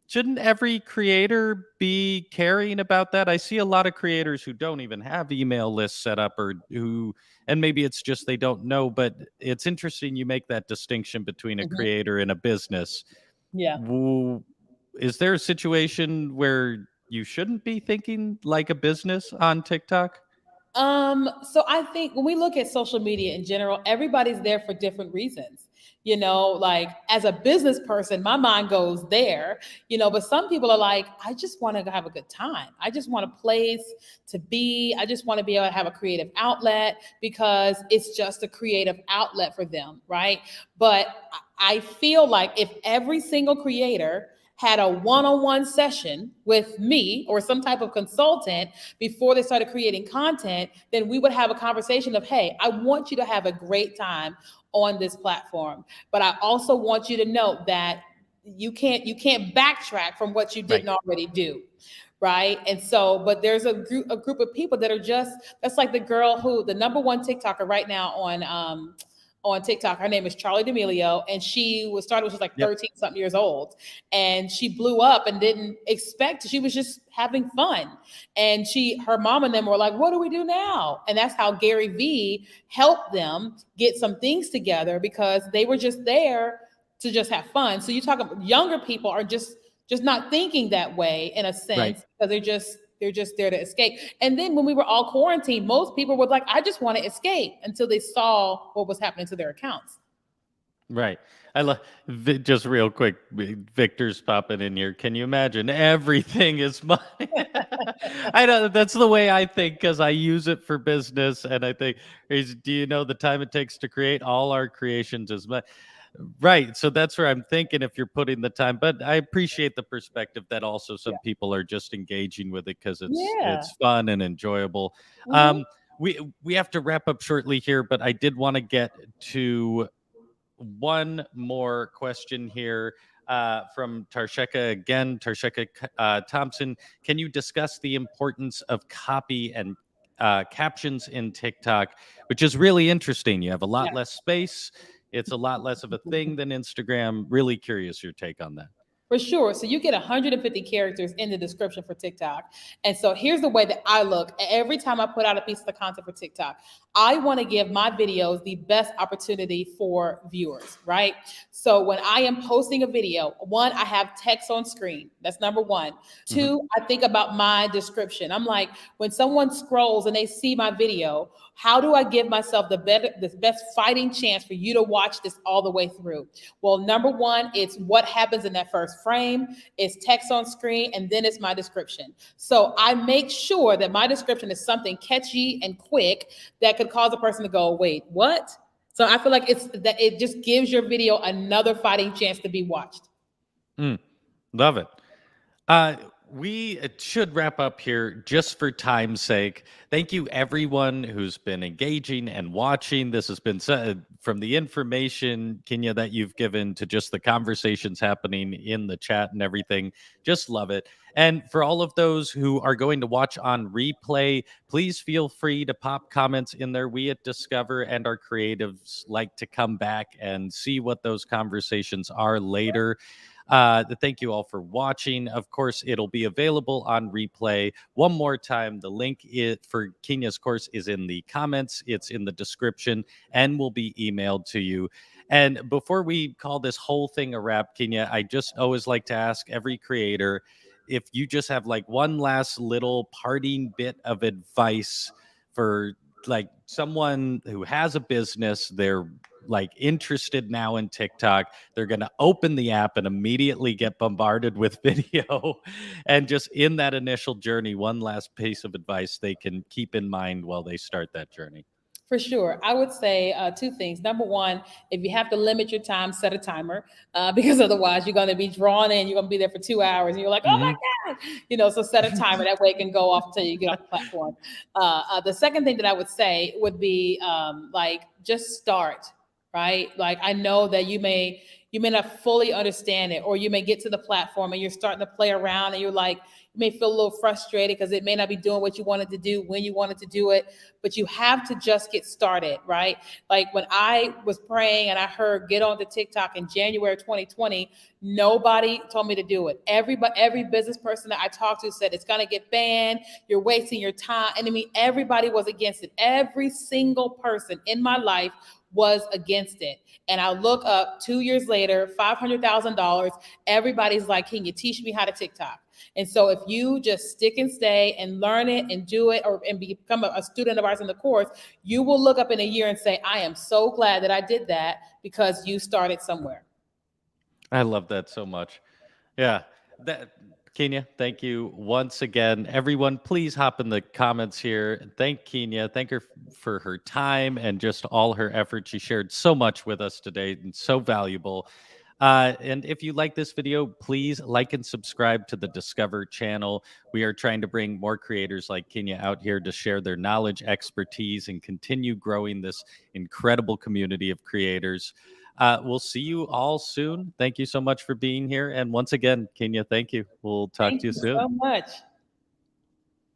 shouldn't every creator be caring about that? I see a lot of creators who don't even have email lists set up, or who, and maybe it's just they don't know, but it's interesting you make that distinction between a Mhm. creator and a business. Yeah. W- Is there a situation where you shouldn't be thinking like a business on TikTok? So I think when we look at social media in general, everybody's there for different reasons. Like as a business person, my mind goes there, but some people are like, I just want to have a good time. I just want a place to be. I just want to be able to have a creative outlet because it's just a creative outlet for them, right? But I feel like if every single creator had a one-on-one session with me or some type of consultant before they started creating content, then we would have a conversation of, hey, I want you to have a great time on this platform, but I also want you to know that you can't backtrack from what you Right. didn't already do. Right. And so, but there's a group of people that are just, that's like the girl who, the number one TikToker right now on TikTok. Her name is Charlie D'Amelio, and she was started when she was like Yep. 13 something years old, and she blew up and didn't expect. She was just having fun, and her mom and them were like, "What do we do now?" And that's how Gary Vee helped them get some things together because they were just there to just have fun. So you talk about younger people are just not thinking that way in a Right. sense because they're just there to escape. And then when we were all quarantined, most people were like, I just want to escape until they saw what was happening to their accounts. Right. I love just real quick. Victor's popping in here. Can you imagine? Everything is money. I know that's the way I think because I use it for business, and I think do you know the time it takes to create all our creations is money? Right. So that's where I'm thinking if you're putting the time, but I appreciate the perspective that also Yeah. some people are just engaging with it because Yeah. it's fun and enjoyable. Mhm. We have to wrap up shortly here, but I did want to get to one more question here. From Tarsheka again, Tarsheka Thompson. Can you discuss the importance of copy and captions in TikTok, which is really interesting? You have a lot less space. It's a lot less of a thing than Instagram. Really curious your take on that. For sure. So you get 150 characters in the description for TikTok. And so here's the way that I look. Every time I put out a piece of the content for TikTok, I want to give my videos the best opportunity for viewers, right? So when I am posting a video, one, I have text on screen. That's number one. Two, I think about my description. I'm like, when someone scrolls and they see my video, how do I give myself the best fighting chance for you to watch this all the way through? Well, number one, it's what happens in that first frame, it's text on screen, and then it's my description. So I make sure that my description is something catchy and quick that could cause a person to go, wait, what? So I feel like it's that it just gives your video another fighting chance to be watched. Love it. We should wrap up here just for time's sake. Thank you, everyone who's been engaging and watching. This has been from the information, Keenya, that you've given to just the conversations happening in the chat and everything. Just love it. And for all of those who are going to watch on replay, please feel free to pop comments in there. We at Discover and our creatives like to come back and see what those conversations are later. Thank you all for watching. Of course, it'll be available on replay. One more time, the link for Keenya's course is in the comments. It's in the description and will be emailed to you. And before we call this whole thing a wrap, Keenya, I just always like to ask every creator if you just have like one last little parting bit of advice for like someone who has a business, they're like interested now in TikTok, they're going to open the app and immediately get bombarded with video. And just in that initial journey, one last piece of advice they can keep in mind while they start that journey. For sure. I would say two things. Number one, if you have to limit your time, set a timer because otherwise you're going to be drawn in. You're going to be there for 2 hours and you're like, oh my God, so set a timer. That way it can go off until you get off the platform. The second thing that I would say would be like, just start, right? Like, I know that you may not fully understand it, or you may get to the platform and you're starting to play around and you're like, you may feel a little frustrated because it may not be doing what you wanted to do when you wanted to do it, but you have to just get started, right? Like when I was praying and I heard get onto TikTok in January 2020, nobody told me to do it. Every business person that I talked to said it's going to get banned. You're wasting your time. And I mean, everybody was against it. Every single person in my life was against it. And I look up 2 years later, $500,000. Everybody's like, can you teach me how to TikTok? And so if you just stick and stay and learn it and do it and become a student of ours in the course, you will look up in a year and say, I am so glad that I did that because you started somewhere. I love that so much. Yeah. Keenya, thank you once again. Everyone, please hop in the comments here. Thank Keenya. Thank her for her time and just all her effort. She shared so much with us today and so valuable. And if you like this video, please like and subscribe to the Discover channel. We are trying to bring more creators like Keenya out here to share their knowledge, expertise, and continue growing this incredible community of creators. We'll see you all soon. Thank you so much for being here. And once again, Keenya, thank you. We'll talk to you soon. Thank you so much.